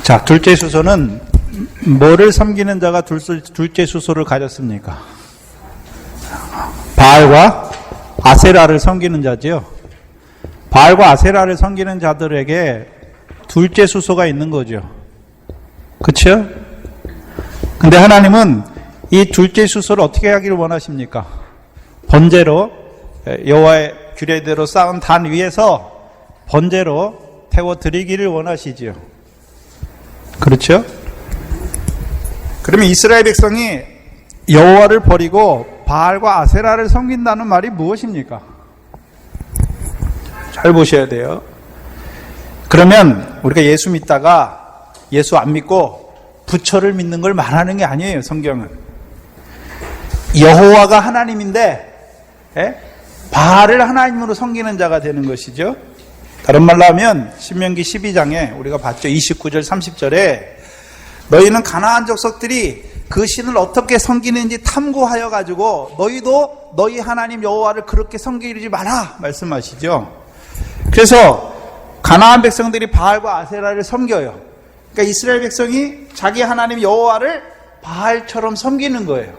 자, 둘째 수소는 뭐를 섬기는 자가 둘째 수소를 가졌습니까? 바알과 아세라를 섬기는 자지요. 바알과 아세라를 섬기는 자들에게 둘째 수소가 있는 거죠. 그렇죠? 근데 하나님은 이 둘째 수소를 어떻게 하기를 원하십니까? 번제로 여호와의 규례대로 쌓은 단 위에서 번제로 태워 드리기를 원하시지요. 그렇죠? 그러면 이스라엘 백성이 여호와를 버리고 바알과 아세라를 섬긴다는 말이 무엇입니까? 잘 보셔야 돼요. 그러면 우리가 예수 믿다가 예수 안 믿고 부처를 믿는 걸 말하는 게 아니에요. 성경은 여호와가 하나님인데 바알을 하나님으로 섬기는 자가 되는 것이죠. 다른 말로 하면 신명기 12장에 우리가 봤죠. 29절 30절에 너희는 가나안 족속들이 그 신을 어떻게 섬기는지 탐구하여 가지고 너희도 너희 하나님 여호와를 그렇게 섬기지 마라 말씀하시죠. 그래서 가나안 백성들이 바알과 아세라를 섬겨요. 그러니까 이스라엘 백성이 자기 하나님 여호와를 바알처럼 섬기는 거예요.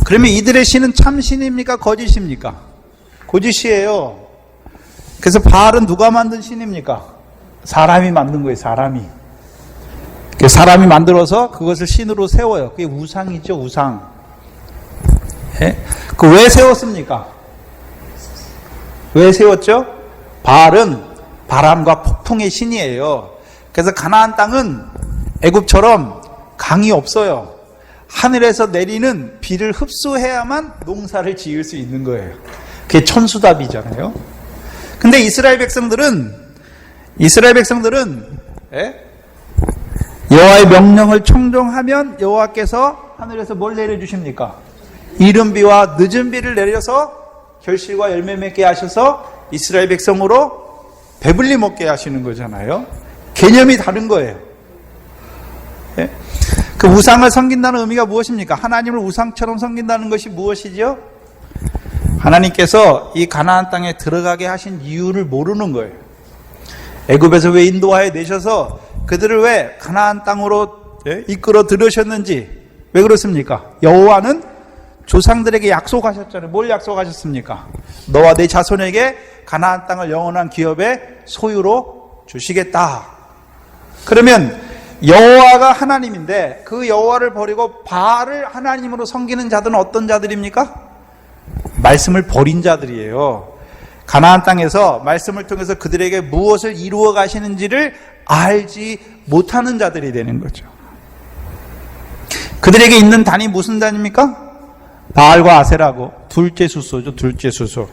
그러면 이들의 신은 참 신입니까? 거짓입니까? 거짓이에요. 그래서 바알은 누가 만든 신입니까? 사람이 만든 거예요. 사람이 만들어서 그것을 신으로 세워요. 그게 우상이죠. 우상. 그 왜 세웠습니까? 왜 세웠죠? 바알은 바람과 폭풍의 신이에요. 그래서 가나안 땅은 애굽처럼 강이 없어요. 하늘에서 내리는 비를 흡수해야만 농사를 지을 수 있는 거예요. 그게 천수답이잖아요. 근데 이스라엘 백성들은 여호와의 명령을 청종하면 여호와께서 하늘에서 뭘 내려주십니까? 이른 비와 늦은 비를 내려서 결실과 열매 맺게 하셔서 이스라엘 백성으로 배불리 먹게 하시는 거잖아요. 개념이 다른 거예요. 그 우상을 섬긴다는 의미가 무엇입니까? 하나님을 우상처럼 섬긴다는 것이 무엇이죠? 하나님께서 이 가나안 땅에 들어가게 하신 이유를 모르는 거예요. 애굽에서 왜 인도하여 내셔서 그들을 왜 가나안 땅으로 이끌어 들으셨는지 왜 그렇습니까? 여호와는 조상들에게 약속하셨잖아요. 뭘 약속하셨습니까? 너와 내 자손에게 가나안 땅을 영원한 기업의 소유로 주시겠다. 그러면 여호와가 하나님인데 그 여호와를 버리고 바알을 하나님으로 섬기는 자들은 어떤 자들입니까? 말씀을 버린 자들이에요. 가나안 땅에서 말씀을 통해서 그들에게 무엇을 이루어 가시는지를 알지 못하는 자들이 되는 거죠. 그들에게 있는 단이 무슨 단입니까? 바알과 아세라고 둘째 수소죠. 둘째 수소.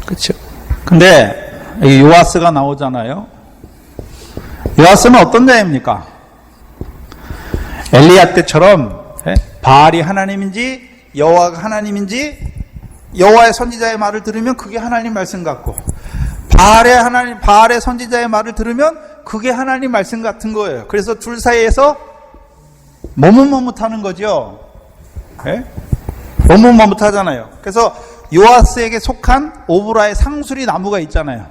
그렇죠. 근데 여기 요아스가 나오잖아요. 요아스는 어떤 자입니까? 엘리야 때처럼 바알이 하나님인지 여호와가 하나님인지 여호와의 선지자의 말을 들으면 그게 하나님 말씀 같고 바알의 선지자의 말을 들으면 그게 하나님 말씀 같은 거예요. 그래서 둘 사이에서 머뭇머뭇하는 거죠. 머뭇머뭇하잖아요. 그래서 요아스에게 속한 오브라의 상수리 나무가 있잖아요.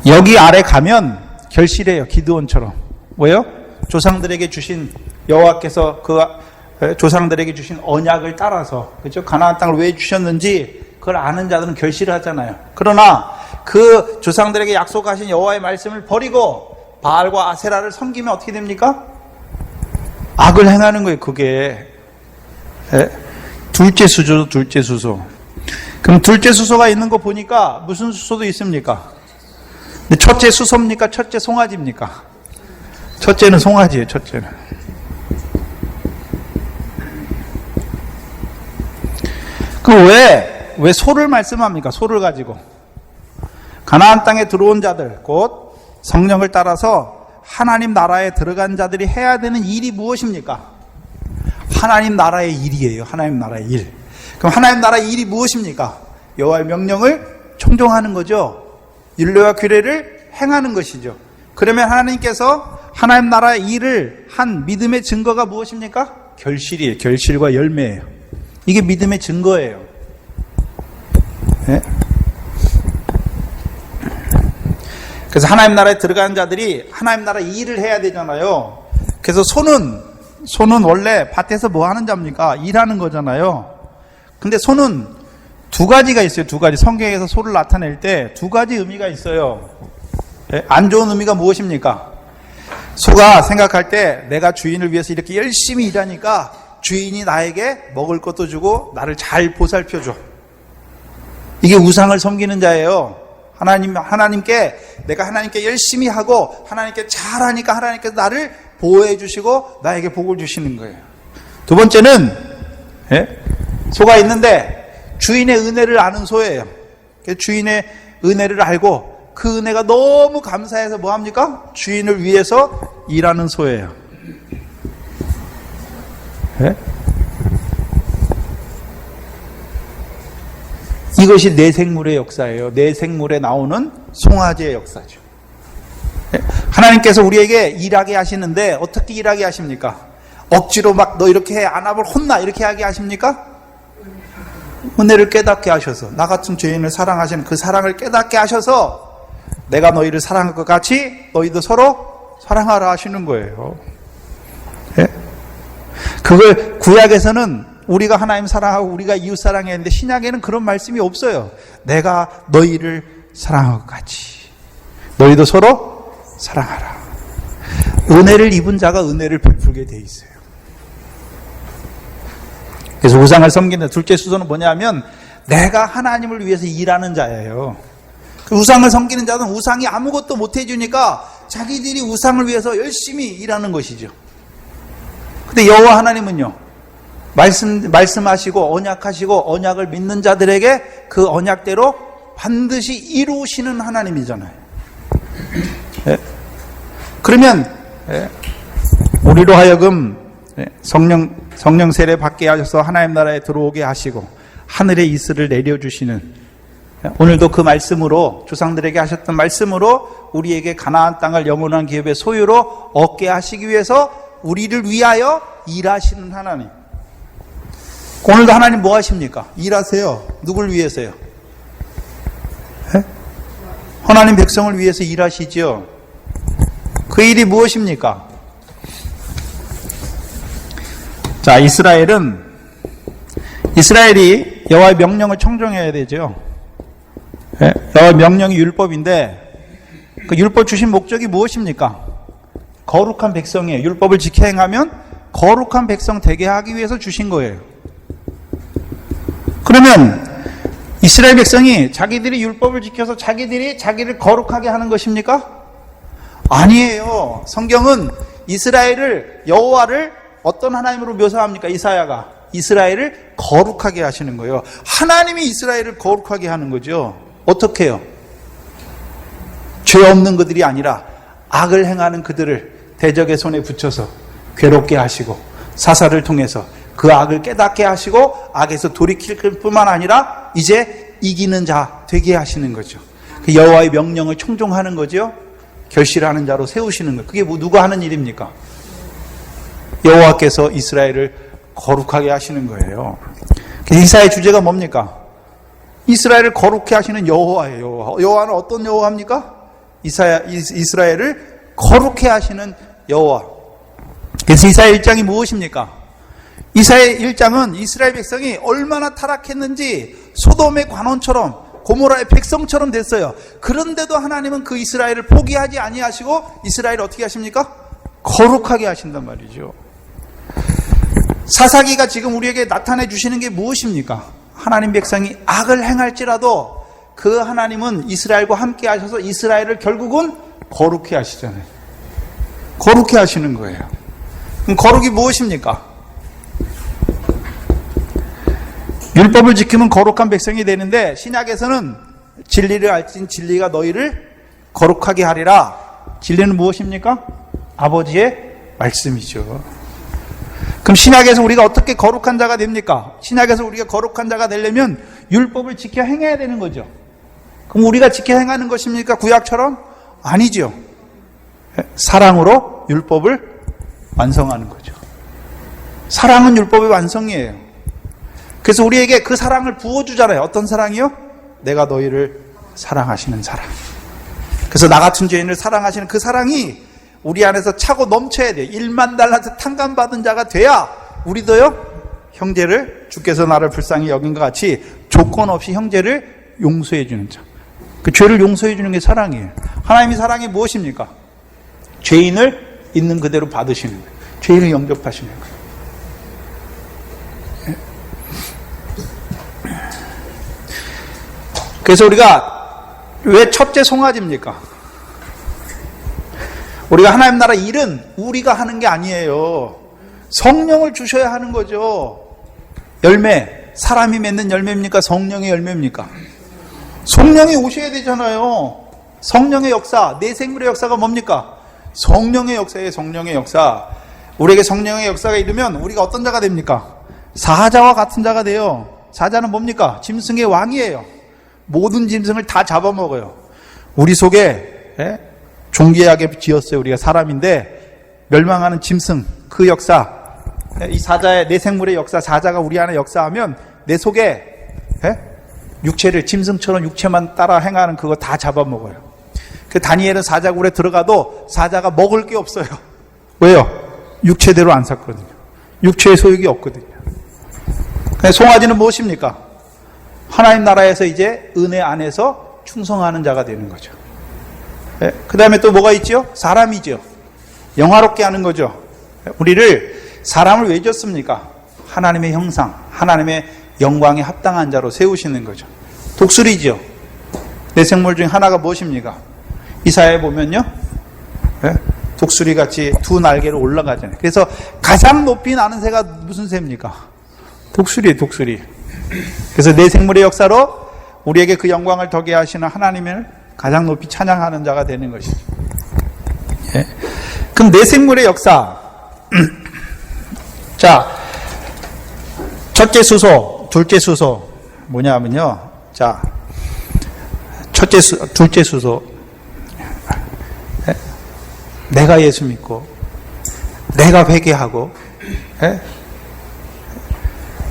여기 아래 가면 결실해요. 기드온처럼. 왜요? 조상들에게 주신 여호와께서 그 조상들에게 주신 언약을 따라서 그렇죠? 가나안 땅을 왜 주셨는지 그걸 아는 자들은 결실을 하잖아요. 그러나 그 조상들에게 약속하신 여호와의 말씀을 버리고 바알과 아세라를 섬기면 어떻게 됩니까? 악을 행하는 거예요. 그게 둘째 수소죠. 둘째 수소. 그럼 둘째 수소가 있는 거 보니까 무슨 수소도 있습니까? 근데 첫째 수소입니까? 첫째 송아지입니까? 첫째는 송아지예요. 첫째는. 그럼 왜 소를 말씀합니까? 소를 가지고. 가나안 땅에 들어온 자들, 곧 성령을 따라서 하나님 나라에 들어간 자들이 해야 되는 일이 무엇입니까? 하나님 나라의 일이에요. 하나님 나라의 일. 그럼 하나님 나라의 일이 무엇입니까? 여호와의 명령을 청종하는 거죠. 율례와 규례를 행하는 것이죠. 그러면 하나님께서 하나님 나라의 일을 한 믿음의 증거가 무엇입니까? 결실이에요. 결실과 열매예요. 이게 믿음의 증거예요. 네? 그래서 하나님 나라에 들어가는 자들이 하나님 나라 일을 해야 되잖아요. 그래서 소는 원래 밭에서 뭐 하는 자입니까? 일하는 거잖아요. 근데 소는 두 가지가 있어요. 두 가지. 성경에서 소를 나타낼 때 두 가지 의미가 있어요. 안 좋은 의미가 무엇입니까? 소가 생각할 때 내가 주인을 위해서 이렇게 열심히 일하니까 주인이 나에게 먹을 것도 주고 나를 잘 보살펴줘. 이게 우상을 섬기는 자예요. 하나님께 내가 하나님께 열심히 하고 하나님께 잘하니까 하나님께서 나를 보호해 주시고 나에게 복을 주시는 거예요. 두 번째는 소가 있는데 주인의 은혜를 아는 소예요. 주인의 은혜를 알고 그 은혜가 너무 감사해서 뭐 합니까? 주인을 위해서 일하는 소예요. 이것이 내생물의 역사예요. 내생물에 나오는 송아지의 역사죠. 하나님께서 우리에게 일하게 하시는데 어떻게 일하게 하십니까? 억지로 막 너 이렇게 해, 안 하면 혼나 이렇게 하게 하십니까? 은혜를 깨닫게 하셔서 나 같은 죄인을 사랑하시는 그 사랑을 깨닫게 하셔서 내가 너희를 사랑할 것 같이 너희도 서로 사랑하라 하시는 거예요. 그걸 구약에서는 우리가 하나님 사랑하고 우리가 이웃 사랑해야 하는데 신약에는 그런 말씀이 없어요. 내가 너희를 사랑할 것 같이 너희도 서로 사랑하라. 은혜를 입은 자가 은혜를 베풀게 돼 있어요. 그래서 우상을 섬기는 둘째 수소는 뭐냐면 내가 하나님을 위해서 일하는 자예요. 우상을 섬기는 자는 우상이 아무것도 못 해주니까 자기들이 우상을 위해서 열심히 일하는 것이죠. 근데 여호와 하나님은요, 말씀하시고 언약하시고 언약을 믿는 자들에게 그 언약대로 반드시 이루시는 하나님이잖아요. 그러면 우리로 하여금 성령 세례 받게 하셔서 하나님 나라에 들어오게 하시고 하늘의 이슬을 내려주시는, 오늘도 그 말씀으로 조상들에게 하셨던 말씀으로 우리에게 가나안 땅을 영원한 기업의 소유로 얻게 하시기 위해서 우리를 위하여 일하시는 하나님. 오늘도 하나님 뭐 하십니까? 일하세요. 누굴 위해서요? 하나님 백성을 위해서 일하시죠. 그 일이 무엇입니까? 자, 이스라엘이 여호와의 명령을 청종해야 되죠. 여호와의 명령이 율법인데 그 율법 주신 목적이 무엇입니까? 거룩한 백성이에요. 율법을 지켜 행하면 거룩한 백성 되게 하기 위해서 주신 거예요. 그러면 이스라엘 백성이 자기들이 율법을 지켜서 자기를 거룩하게 하는 것입니까? 아니에요. 성경은 여호와를 어떤 하나님으로 묘사합니까? 이사야가 이스라엘을 거룩하게 하시는 거예요. 하나님이 이스라엘을 거룩하게 하는 거죠. 어떻게 해요? 죄 없는 그들이 아니라 악을 행하는 그들을 대적의 손에 붙여서 괴롭게 하시고 사사를 통해서 그 악을 깨닫게 하시고 악에서 돌이킬 뿐만 아니라 이제 이기는 자 되게 하시는 거죠. 그 여호와의 명령을 청종하는 거죠. 결실하는 자로 세우시는 거예요. 그게 누가 하는 일입니까? 여호와께서 이스라엘을 거룩하게 하시는 거예요. 이사야의 주제가 뭡니까? 이스라엘을 거룩해 하시는 여호와예요. 여호와는 어떤 여호와입니까? 이스라엘을 거룩해 하시는 여호와. 그래서 이사야 1장이 무엇입니까? 이사야 1장은 이스라엘 백성이 얼마나 타락했는지 소돔의 관원처럼 고모라의 백성처럼 됐어요. 그런데도 하나님은 그 이스라엘을 포기하지 아니하시고 이스라엘을 어떻게 하십니까? 거룩하게 하신단 말이죠. 사사기가 지금 우리에게 나타내 주시는 게 무엇입니까? 하나님 백성이 악을 행할지라도 그 하나님은 이스라엘과 함께 하셔서 이스라엘을 결국은 거룩해 하시잖아요. 거룩해 하시는 거예요. 그럼 거룩이 무엇입니까? 율법을 지키면 거룩한 백성이 되는데 신약에서는 진리를 알진 진리가 너희를 거룩하게 하리라. 진리는 무엇입니까? 아버지의 말씀이죠. 그럼 신약에서 우리가 어떻게 거룩한 자가 됩니까? 신약에서 우리가 거룩한 자가 되려면 율법을 지켜 행해야 되는 거죠. 그럼 우리가 지켜 행하는 것입니까? 구약처럼? 아니죠. 사랑으로 율법을 완성하는 거죠. 사랑은 율법의 완성이에요. 그래서 우리에게 그 사랑을 부어주잖아요. 어떤 사랑이요? 내가 너희를 사랑하시는 사랑. 그래서 나 같은 죄인을 사랑하시는 그 사랑이 우리 안에서 차고 넘쳐야 돼요. 1만 달란트 탕감받은 자가 돼야 우리도요, 형제를 주께서 나를 불쌍히 여긴 것 같이 조건 없이 형제를 용서해 주는 자. 그 죄를 용서해 주는 게 사랑이에요. 하나님의 사랑이 무엇입니까? 죄인을 있는 그대로 받으시는 거예요. 죄인을 영접하시는 거예요. 그래서 우리가 왜 첫째 송아지입니까? 우리가 하나님 나라 일은 우리가 하는 게 아니에요. 성령을 주셔야 하는 거죠. 열매, 사람이 맺는 열매입니까? 성령의 열매입니까? 성령이 오셔야 되잖아요. 성령의 역사, 내 생물의 역사가 뭡니까? 성령의 역사예요. 성령의 역사. 우리에게 성령의 역사가 이르면 우리가 어떤 자가 됩니까? 사자와 같은 자가 돼요. 사자는 뭡니까? 짐승의 왕이에요. 모든 짐승을 다 잡아먹어요. 우리 속에 존귀하게 지었어요. 우리가 사람인데 멸망하는 짐승, 그 역사, 이 사자의, 내 생물의 역사, 사자가 우리 안에 역사하면 내 속에 육체를, 짐승처럼 육체만 따라 행하는 그거 다 잡아먹어요. 그 다니엘은 사자굴에 들어가도 사자가 먹을 게 없어요. 왜요? 육체대로 안 샀거든요. 육체의 소욕이 없거든요. 송아지는 무엇입니까? 하나님 나라에서 이제 은혜 안에서 충성하는 자가 되는 거죠. 그 다음에 또 뭐가 있죠? 사람이죠. 영화롭게 하는 거죠. 우리를, 사람을 왜 줬습니까? 하나님의 형상, 하나님의 영광에 합당한 자로 세우시는 거죠. 독수리죠. 내 생물 중 하나가 무엇입니까? 이사야에 보면요, 독수리같이 두 날개로 올라가잖아요. 그래서 가장 높이 나는 새가 무슨 새입니까? 독수리예요, 독수리. 그래서 내 생물의 역사로 우리에게 그 영광을 더게 하시는 하나님을 가장 높이 찬양하는 자가 되는 것이죠. 예. 그럼 내 생물의 역사. 자, 첫째 수소, 둘째 수소 뭐냐면요. 자, 둘째 수소. 내가 예수 믿고, 내가 회개하고,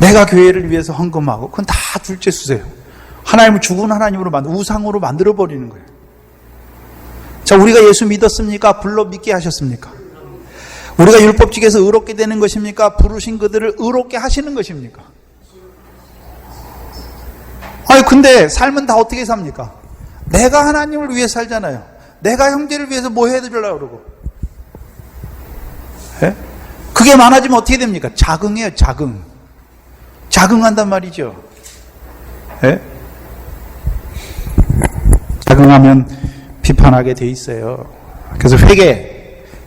내가 교회를 위해서 헌금하고, 그건 다 둘째 수소예요. 하나님을 죽은 하나님으로 우상으로 만들어버리는 거예요. 자, 우리가 예수 믿었습니까? 불러 믿게 하셨습니까? 우리가 율법직에서 의롭게 되는 것입니까? 부르신 그들을 의롭게 하시는 것입니까? 아니, 근데 삶은 다 어떻게 삽니까? 내가 하나님을 위해 살잖아요. 내가 형제를 위해서 뭐 해드리려고 그러고. 예? 그게 많아지면 어떻게 됩니까? 자긍해요, 자긍. 자긍한단 말이죠. 예? 자긍하면 비판하게 돼 있어요. 그래서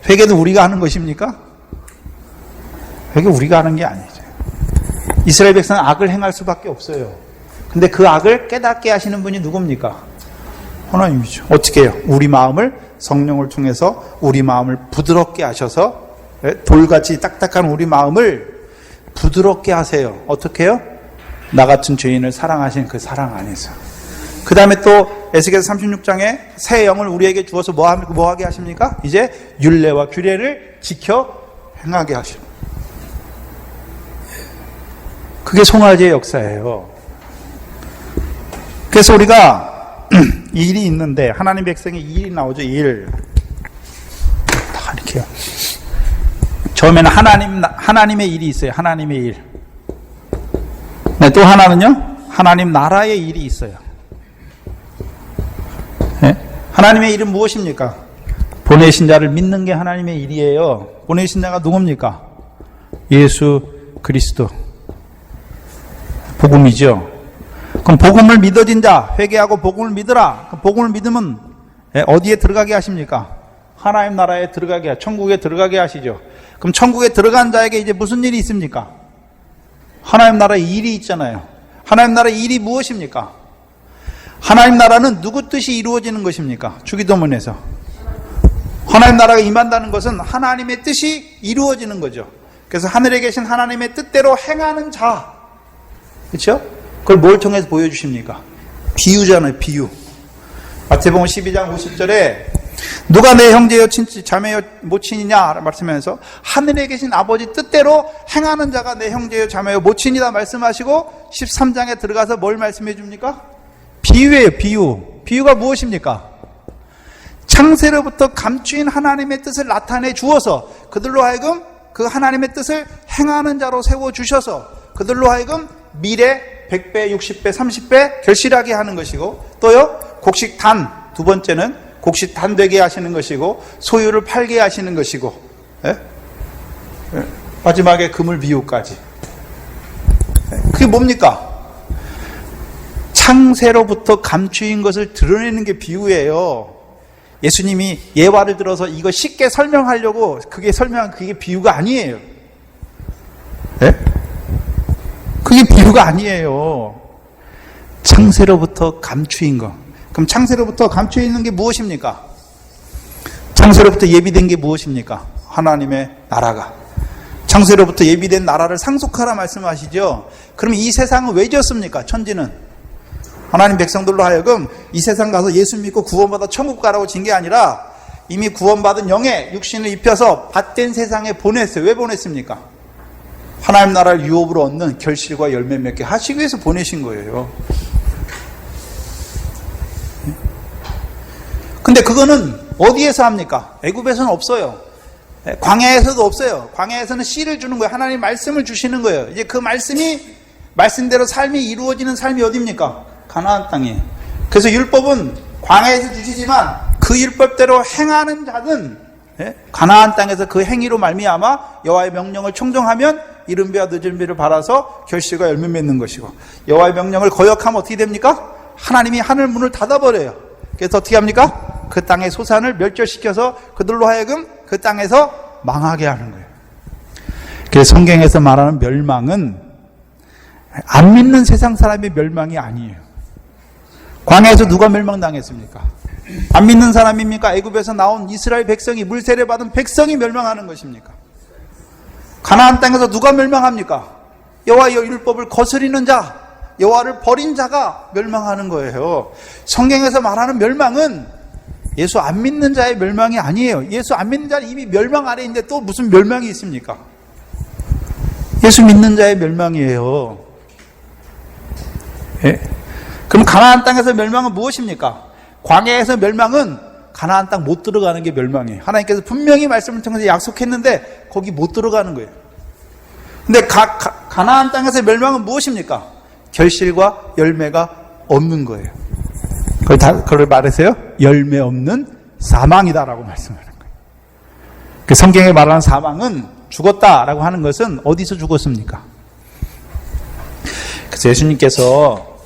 회개도 우리가 하는 것입니까? 회개 우리가 하는 게 아니죠. 이스라엘 백성은 악을 행할 수밖에 없어요. 근데 그 악을 깨닫게 하시는 분이 누굽니까? 하나님이죠. 어떻게 해요? 우리 마음을 성령을 통해서 우리 마음을 부드럽게 하셔서, 돌같이 딱딱한 우리 마음을 부드럽게 하세요. 어떻게 해요? 나 같은 죄인을 사랑하신 그 사랑 안에서. 그 다음에 또 에스겔서 36장에 새 영을 우리에게 주어서 뭐 하게 하십니까? 이제 율례와 규례를 지켜 행하게 하십니다. 그게 송아지의 역사예요. 그래서 우리가 일이 있는데, 하나님 백성의 일이 나오죠. 일. 다 이렇게요. 처음에는 하나님의 일이 있어요. 하나님의 일. 네, 또 하나는요, 하나님 나라의 일이 있어요. 네? 하나님의 일은 무엇입니까? 보내신 자를 믿는 게 하나님의 일이에요. 보내신 자가 누굽니까? 예수 그리스도. 복음이죠. 그럼 복음을 믿어진 자, 회개하고 복음을 믿으라. 복음을 믿으면 어디에 들어가게 하십니까? 하나님 나라에 들어가게, 천국에 들어가게 하시죠. 그럼 천국에 들어간 자에게 이제 무슨 일이 있습니까? 하나님 나라의 일이 있잖아요. 하나님 나라의 일이 무엇입니까? 하나님 나라는 누구 뜻이 이루어지는 것입니까? 주기도문에서. 하나님 나라가 임한다는 것은 하나님의 뜻이 이루어지는 거죠. 그래서 하늘에 계신 하나님의 뜻대로 행하는 자. 그렇죠? 그걸 뭘 통해서 보여주십니까? 비유잖아요, 비유. 마태복음 12장 50절에 누가 내 형제여 친치 자매여 모친이냐 말씀하면서 하늘에 계신 아버지 뜻대로 행하는 자가 내 형제여 자매여 모친이다 말씀하시고 13장에 들어가서 뭘 말씀해 줍니까? 비유예요. 비유가 무엇입니까? 창세로부터 감추인 하나님의 뜻을 나타내 주어서 그들로 하여금 그 하나님의 뜻을 행하는 자로 세워주셔서 그들로 하여금 미래 100배, 60배, 30배 결실하게 하는 것이고 또요 곡식단, 두 번째는 곡식단 되게 하시는 것이고 소유를 팔게 하시는 것이고 마지막에 그물 비유까지. 그게 뭡니까? 창세로부터 감추인 것을 드러내는 게 비유예요. 예수님이 예화를 들어서 이거 쉽게 설명하려고 설명한 그게 비유가 아니에요. 그게 비유가 아니에요. 창세로부터 감추인 것. 그럼 창세로부터 감추어 있는 게 무엇입니까? 창세로부터 예비된 게 무엇입니까? 하나님의 나라가. 창세로부터 예비된 나라를 상속하라 말씀하시죠. 그럼 이 세상은 왜 지었습니까? 천지는. 하나님 백성들로 하여금 이 세상 가서 예수 믿고 구원받아 천국 가라고 진 게 아니라 이미 구원받은 영의 육신을 입혀서 밭된 세상에 보냈어요. 왜 보냈습니까? 하나님 나라를 유업으로 얻는 결실과 열매 맺게 하시기 위해서 보내신 거예요. 근데 그거는 어디에서 합니까? 애굽에서는 없어요. 광야에서도 없어요. 광야에서는 씨를 주는 거예요. 하나님 말씀을 주시는 거예요. 이제 그 말씀대로 삶이 이루어지는 삶이 어디입니까? 가나안 땅이에요. 그래서 율법은 광야에서 주시지만 그 율법대로 행하는 자는 가나안 땅에서 그 행위로 말미암아 여호와의 명령을 청종하면 이른 비와 늦은 비를 발아서 결실과 열매 맺는 것이고 여호와의 명령을 거역하면 어떻게 됩니까? 하나님이 하늘 문을 닫아버려요. 그래서 어떻게 합니까? 그 땅의 소산을 멸절시켜서 그들로 하여금 그 땅에서 망하게 하는 거예요. 그래서 성경에서 말하는 멸망은 안 믿는 세상 사람의 멸망이 아니에요. 광야에서 누가 멸망당했습니까? 안 믿는 사람입니까? 애굽에서 나온 이스라엘 백성이 물세례 받은 백성이 멸망하는 것입니까? 가나안 땅에서 누가 멸망합니까? 여호와의 율법을 거스리는 자, 여호와를 버린 자가 멸망하는 거예요. 성경에서 말하는 멸망은 예수 안 믿는 자의 멸망이 아니에요. 예수 안 믿는 자는 이미 멸망 아래 있는데 또 무슨 멸망이 있습니까? 예수 믿는 자의 멸망이에요. 예? 그럼 가나안 땅에서 멸망은 무엇입니까? 광야에서 멸망은 가나안 땅 못 들어가는 게 멸망이에요. 하나님께서 분명히 말씀을 통해서 약속했는데 거기 못 들어가는 거예요. 근데 가나안 땅에서 멸망은 무엇입니까? 결실과 열매가 없는 거예요. 그걸 말해서요, 열매 없는 사망이다라고 말씀하는 거예요. 그 성경에 말하는 사망은 죽었다라고 하는 것은 어디서 죽었습니까? 그래서 예수님께서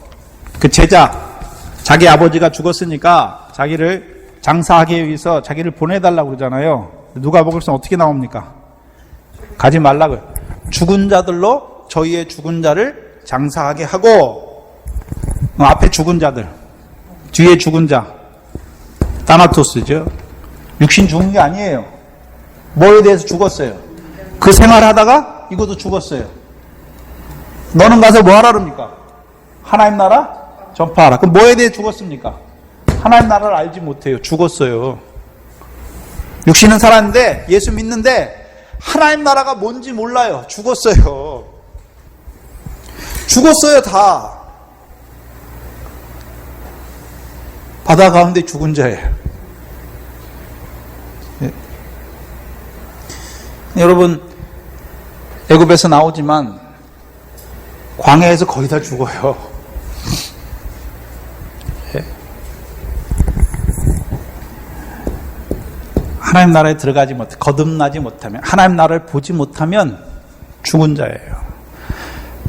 그 제자, 자기 아버지가 죽었으니까 자기를 장사하기 위해서 자기를 보내달라고 그러잖아요. 누가복음에서 어떻게 나옵니까? 가지 말라고. 죽은 자들로 저희의 죽은 자를 장사하게 하고, 앞에 죽은 자들, 뒤에 죽은 자, 타나토스죠. 육신 죽은 게 아니에요. 뭐에 대해서 죽었어요? 그 생활하다가 이것도 죽었어요. 너는 가서 뭐 하라 그럽니까? 하나님 나라 전파하라. 그럼 뭐에 대해 죽었습니까? 하나님 나라를 알지 못해요. 죽었어요. 육신은 살았는데 예수 믿는데 하나님 나라가 뭔지 몰라요. 죽었어요. 죽었어요. 다. 바다 가운데 죽은 자예요. 네. 여러분, 애굽에서 나오지만 광야에서 거의 다 죽어요. 하나님 나라에 들어가지 못해, 거듭나지 못하면, 하나님 나라를 보지 못하면 죽은 자예요.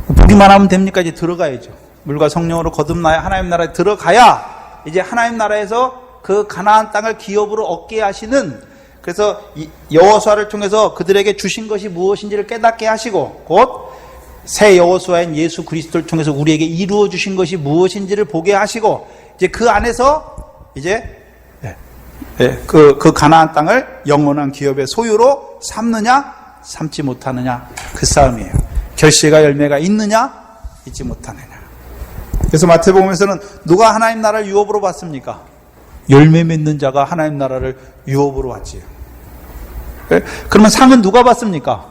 보기만 하면 됩니까? 이제 들어가야죠. 물과 성령으로 거듭나야 하나님 나라에 들어가야 이제 하나님 나라에서 그 가나안 땅을 기업으로 얻게 하시는, 그래서 여호수아를 통해서 그들에게 주신 것이 무엇인지를 깨닫게 하시고, 곧 새 여호수아인 예수 그리스도를 통해서 우리에게 이루어 주신 것이 무엇인지를 보게 하시고, 이제 그 안에서 이제 그 가나안 땅을 영원한 기업의 소유로 삼느냐 삼지 못하느냐, 그 싸움이에요. 결실과 열매가 있느냐 있지 못하느냐. 그래서 마태복음에서는 누가 하나님 나라를 유업으로 받습니까? 열매 맺는 자가 하나님 나라를 유업으로 왔지요. 그러면 상은 누가 받습니까?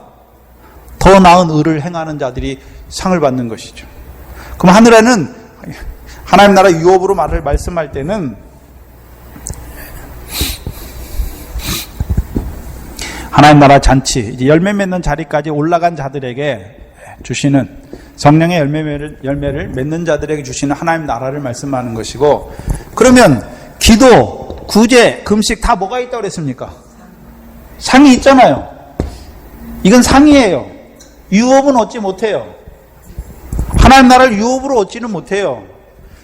더 나은 의를 행하는 자들이 상을 받는 것이죠. 그럼 하늘에는 하나님 나라 유업으로 말씀할 때는 하나님 나라 잔치, 이제 열매 맺는 자리까지 올라간 자들에게 주시는 성령의 열매를 맺는 자들에게 주시는 하나님 나라를 말씀하는 것이고, 그러면 기도, 구제, 금식 다 뭐가 있다고 그랬습니까? 상이 있잖아요. 이건 상이에요. 유업은 얻지 못해요. 하나님 나라를 유업으로 얻지는 못해요.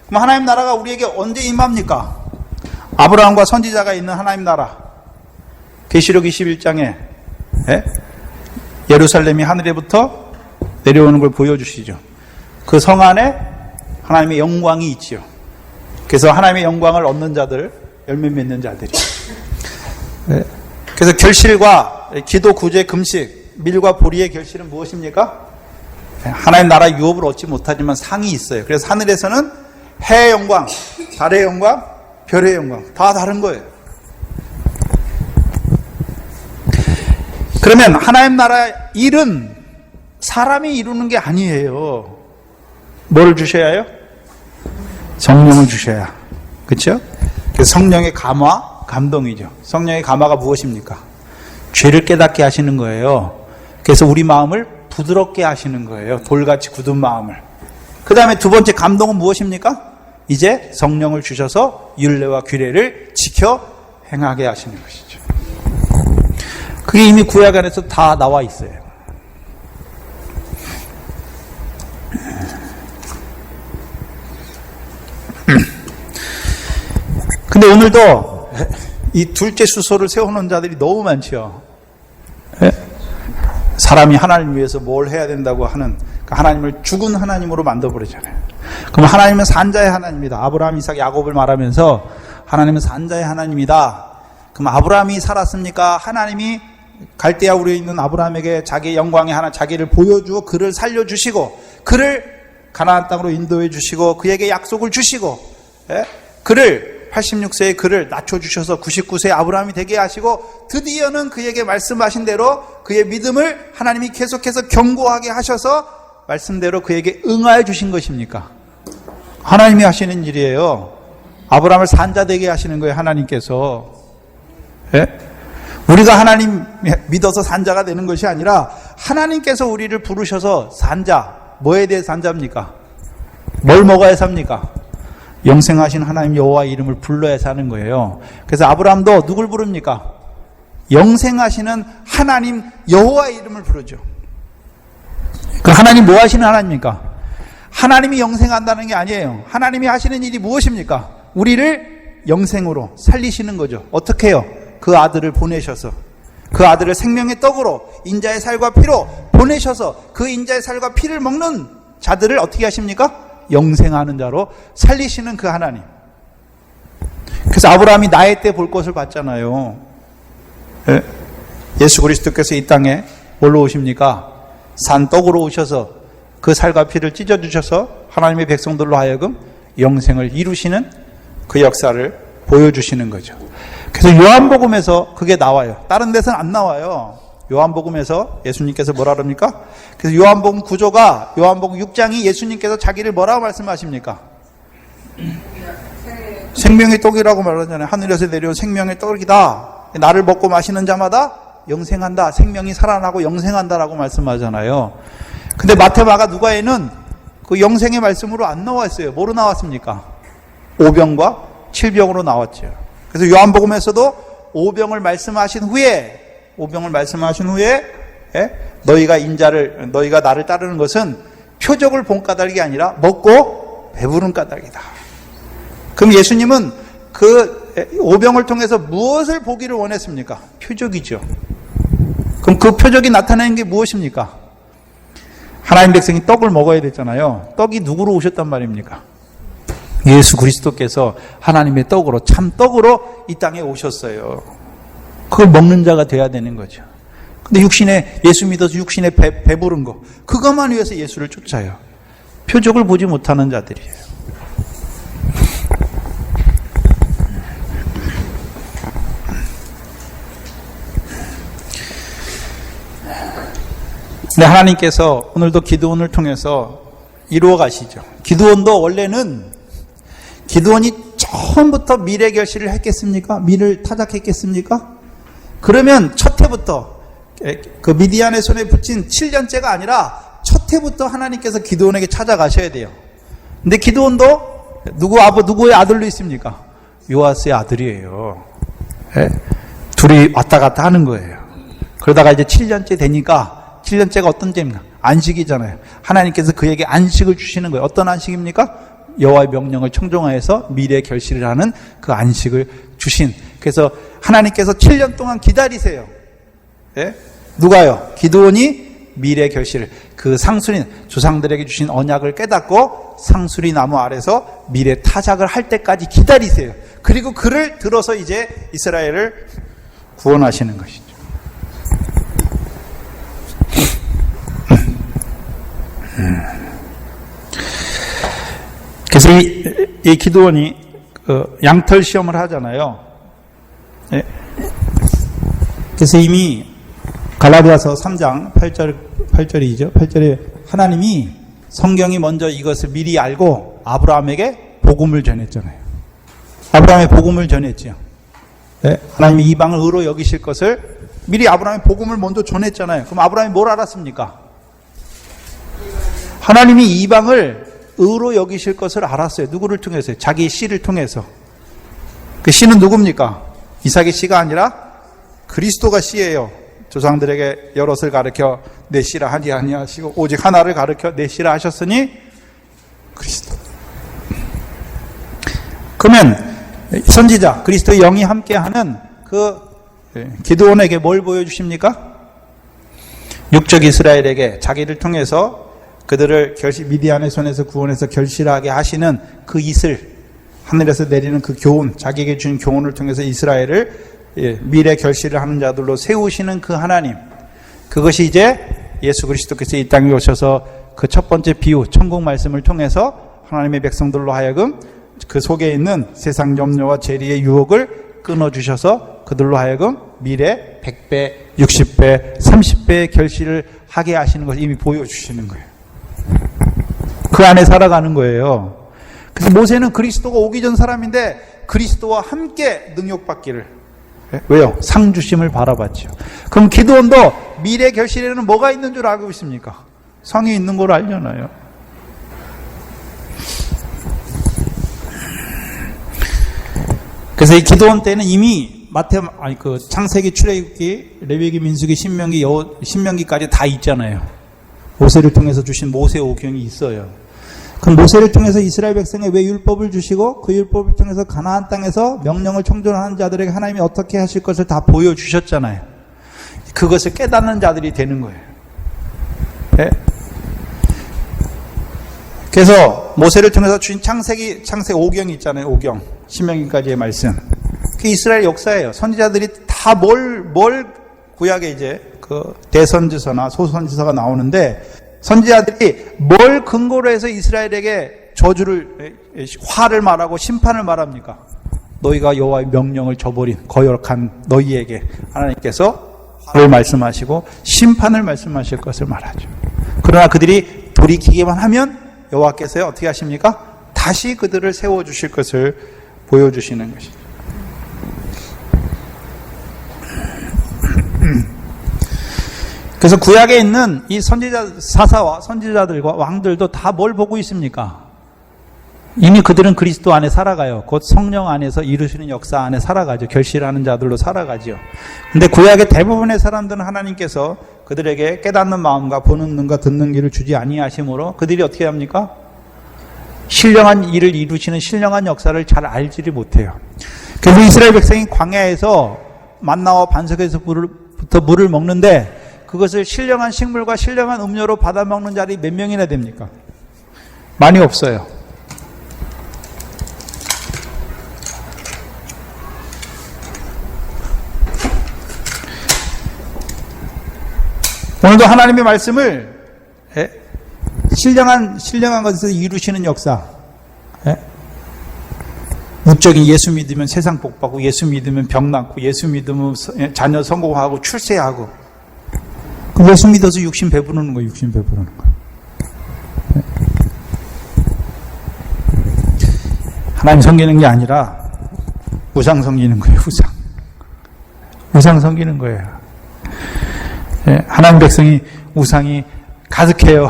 그럼 하나님 나라가 우리에게 언제 임합니까? 아브라함과 선지자가 있는 하나님 나라. 계시록 21장에 예루살렘이 하늘에부터 내려오는 걸 보여주시죠. 그 성 안에 하나님의 영광이 있지요. 그래서 하나님의 영광을 얻는 자들, 열매 맺는 자들이. 그래서 결실과 기도, 구제, 금식, 밀과 보리의 결실은 무엇입니까? 하나님 나라 유업을 얻지 못하지만 상이 있어요. 그래서 하늘에서는 해의 영광, 달의 영광, 별의 영광 다 다른 거예요. 그러면 하나님 나라 일은 사람이 이루는 게 아니에요. 뭘 주셔야 해요? 성령을 주셔야. 그렇죠? 그래서 성령의 감화, 감동이죠. 성령의 감화가 무엇입니까? 죄를 깨닫게 하시는 거예요. 그래서 우리 마음을 부드럽게 하시는 거예요. 돌같이 굳은 마음을. 그 다음에 두 번째 감동은 무엇입니까? 이제 성령을 주셔서 율례와 규례를 지켜 행하게 하시는 것이죠. 그게 이미 구약 안에서 다 나와 있어요. 근데 오늘도 이 둘째 수소를 세우는 자들이 너무 많죠. 사람이 하나님 위해서 뭘 해야 된다고 하는, 하나님을 죽은 하나님으로 만들어버리잖아요. 그럼 하나님은 산자의 하나님이다. 아브라함, 이삭, 야곱을 말하면서 하나님은 산자의 하나님이다. 그럼 아브라함이 살았습니까? 하나님이 갈대아 우리에 있는 아브라함에게 자기의 영광의 하나, 자기를 보여주어 그를 살려주시고, 그를 가나안 땅으로 인도해 주시고, 그에게 약속을 주시고, 그를 86세에 그를 낮춰주셔서 99세에 아브라함이 되게 하시고, 드디어는 그에게 말씀하신 대로 그의 믿음을 하나님이 계속해서 견고하게 하셔서 말씀대로 그에게 응하여 주신 것입니까? 하나님이 하시는 일이에요. 아브라함을 산자 되게 하시는 거예요, 하나님께서. 우리가 하나님 믿어서 산자가 되는 것이 아니라 하나님께서 우리를 부르셔서 산자, 뭐에 대해 산자입니까? 뭘 먹어야 삽니까? 영생하신 하나님 여호와 이름을 불러야 사는 거예요. 그래서 아브라함도 누굴 부릅니까? 영생하시는 하나님 여호와 이름을 부르죠. 그 하나님 뭐 하시는 하나님입니까? 하나님이 영생한다는 게 아니에요. 하나님이 하시는 일이 무엇입니까? 우리를 영생으로 살리시는 거죠. 어떻게 해요? 그 아들을 보내셔서, 그 아들을 생명의 떡으로 인자의 살과 피로 보내셔서 그 인자의 살과 피를 먹는 자들을 어떻게 하십니까? 영생하는 자로 살리시는 그 하나님. 그래서 아브라함이 나의 때 볼 것을 봤잖아요. 예수 그리스도께서 이 땅에 뭘로 오십니까? 산떡으로 오셔서 그 살과 피를 찢어주셔서 하나님의 백성들로 하여금 영생을 이루시는 그 역사를 보여주시는 거죠. 그래서 요한복음에서 그게 나와요. 다른 데서는 안 나와요. 요한복음에서 예수님께서 뭐라 그럽니까? 그래서 요한복음 구조가, 요한복음 6장이 예수님께서 자기를 뭐라고 말씀하십니까? 생명의 떡이라고 말하잖아요. 하늘에서 내려온 생명의 떡이다. 나를 먹고 마시는 자마다 영생한다. 생명이 살아나고 영생한다라고 말씀하잖아요. 근데 마태, 마가, 누가에는 그 영생의 말씀으로 안 나와 있어요. 뭐로 나왔습니까? 오병과 칠병으로 나왔죠. 그래서 요한복음에서도 오병을 말씀하신 후에 너희가 나를 따르는 것은 표적을 본 까닭이 아니라 먹고 배부른 까닭이다. 그럼 예수님은 그 오병을 통해서 무엇을 보기를 원했습니까? 표적이죠. 그럼 그 표적이 나타내는 게 무엇입니까? 하나님 백성이 떡을 먹어야 되잖아요. 떡이 누구로 오셨단 말입니까? 예수 그리스도께서 하나님의 떡으로, 참 떡으로 이 땅에 오셨어요. 그걸 먹는 자가 돼야 되는 거죠. 근데 예수 믿어서 육신에 배부른 거, 그것만 위해서 예수를 쫓아요. 표적을 보지 못하는 자들이에요. 근데 하나님께서 오늘도 기드온을 통해서 이루어 가시죠. 기드온도 원래는 기드온이 처음부터 미래 결실을 했겠습니까? 미래를 타작했겠습니까? 그러면 첫 해부터 그 미디안의 손에 붙인 7년째가 아니라 첫 해부터 하나님께서 기드온에게 찾아가셔야 돼요. 근데 기드온도 누구의 아들로 있습니까? 요아스의 아들이에요. 네? 둘이 왔다 갔다 하는 거예요. 그러다가 이제 7년째 되니까 7년째가 어떤 죄입니까? 안식이잖아요. 하나님께서 그에게 안식을 주시는 거예요. 어떤 안식입니까? 여호와의 명령을 청종하여서 미래 결실을 하는 그 안식을 주신. 그래서 하나님께서 7년 동안 기다리세요. 네? 누가요? 기드온이 미래 결실을, 그 상수리, 조상들에게 주신 언약을 깨닫고 상수리 나무 아래서 미래 타작을 할 때까지 기다리세요. 그리고 그를 들어서 이제 이스라엘을 구원하시는 것이죠. 그래서 이 기드온이 양털 시험을 하잖아요. 네. 그래서 이미 갈라디아서 3장 8절이죠. 8절에 하나님이 성경이 먼저 이것을 미리 알고 아브라함에게 복음을 전했잖아요. 아브라함의 복음을 전했죠. 네? 하나님이 이방을 의로 여기실 것을 미리 아브라함의 복음을 먼저 전했잖아요. 그럼 아브라함이 뭘 알았습니까? 하나님이 이방을 의로 여기실 것을 알았어요. 누구를 통해서요? 자기 씨를 통해서. 그 씨는 누굽니까? 이삭의 씨가 아니라 그리스도가 씨예요. 조상들에게 여럿을 가르쳐 내 씨라 하지 아니하시고 오직 하나를 가르쳐 내 씨라 하셨으니 그리스도. 그러면 선지자 그리스도의 영이 함께하는 그 기드온에게 뭘 보여주십니까? 육적 이스라엘에게 자기를 통해서 그들을 미디안의 손에서 구원해서 결실하게 하시는 그 이슬, 하늘에서 내리는 그 교훈, 자기에게 준 교훈을 통해서 이스라엘을 미래 결실을 하는 자들로 세우시는 그 하나님, 그것이 이제 예수 그리스도께서 이 땅에 오셔서 그 첫 번째 비유, 천국 말씀을 통해서 하나님의 백성들로 하여금 그 속에 있는 세상 염려와 재리의 유혹을 끊어주셔서 그들로 하여금 미래 100배, 60배, 30배의 결실을 하게 하시는 것을 이미 보여주시는 거예요. 그 안에 살아가는 거예요. 그래서 모세는 그리스도가 오기 전 사람인데 그리스도와 함께 능욕받기를. 왜요? 상 주심을 바라봤죠. 그럼 기드온도 미래 결실에는 뭐가 있는 줄 알고 있습니까? 상이 있는 걸 알잖아요. 그래서 이 기드온 때는 이미 창세기, 출애굽기, 레위기, 민수기, 신명기까지 다 있잖아요. 모세를 통해서 주신 모세 오경이 있어요. 그럼 모세를 통해서 이스라엘 백성에 왜 율법을 주시고 그 율법을 통해서 가나안 땅에서 명령을 청존하는 자들에게 하나님이 어떻게 하실 것을 다 보여주셨잖아요. 그것을 깨닫는 자들이 되는 거예요. 네? 그래서 모세를 통해서 주신 창세기 5경이 있잖아요. 5경. 신명기까지의 말씀. 그게 이스라엘 역사예요. 선지자들이 다 뭘 구약에 이제 그 대선지서나 소선지서가 나오는데 선지자들이 뭘 근거로 해서 이스라엘에게 저주를, 화를 말하고 심판을 말합니까? 너희가 여호와의 명령을 저버린 거역한 너희에게 하나님께서 화를 말씀하시고 심판을 말씀하실 것을 말하죠. 그러나 그들이 돌이키기만 하면 여호와께서 어떻게 하십니까? 다시 그들을 세워주실 것을 보여주시는 것이죠. 그래서 구약에 있는 이 사사와 선지자들과 왕들도 다 뭘 보고 있습니까? 이미 그들은 그리스도 안에 살아가요. 곧 성령 안에서 이루시는 역사 안에 살아가죠. 결실하는 자들로 살아가죠. 근데 구약의 대부분의 사람들은 하나님께서 그들에게 깨닫는 마음과 보는 눈과 듣는 귀를 주지 아니하심으로 그들이 어떻게 합니까? 신령한 일을 이루시는 신령한 역사를 잘 알지를 못해요. 그래서 이스라엘 백성이 광야에서 만나와 반석에서부터 물을 먹는데 그것을 신령한 식물과 신령한 음료로 받아먹는 자들이 몇 명이나 됩니까? 많이 없어요. 오늘도 하나님의 말씀을 신령한 것에서 이루시는 역사, 우적인 예수 믿으면 세상 복받고 예수 믿으면 병 낫고 예수 믿으면 자녀 성공하고 출세하고 그 예수 믿어서 육신 배부르는 거예요. 육신 배부르는 거예요. 하나님 섬기는 게 아니라 우상 섬기는 거예요. 우상 섬기는 거예요. 하나님 백성이 우상이 가득해요.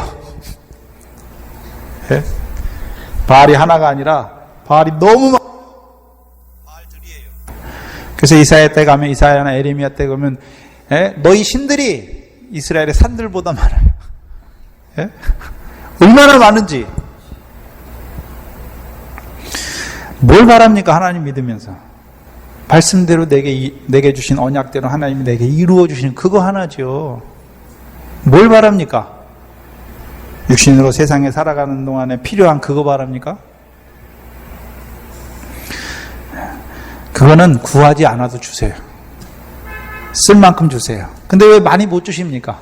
바알이 하나가 아니라 바알이 너무 많아요. 바알들이에요. 그래서 이사야 때 가면, 이사야나 에레미야 때 가면 너희 신들이 이스라엘의 산들보다 많아요. 얼마나 많은지. 뭘 바랍니까? 하나님 믿으면서 말씀대로 내게 주신 언약대로 하나님이 내게 이루어 주시는 그거 하나죠. 뭘 바랍니까? 육신으로 세상에 살아가는 동안에 필요한 그거 바랍니까? 그거는 구하지 않아도 주세요. 쓸 만큼 주세요. 근데 왜 많이 못 주십니까?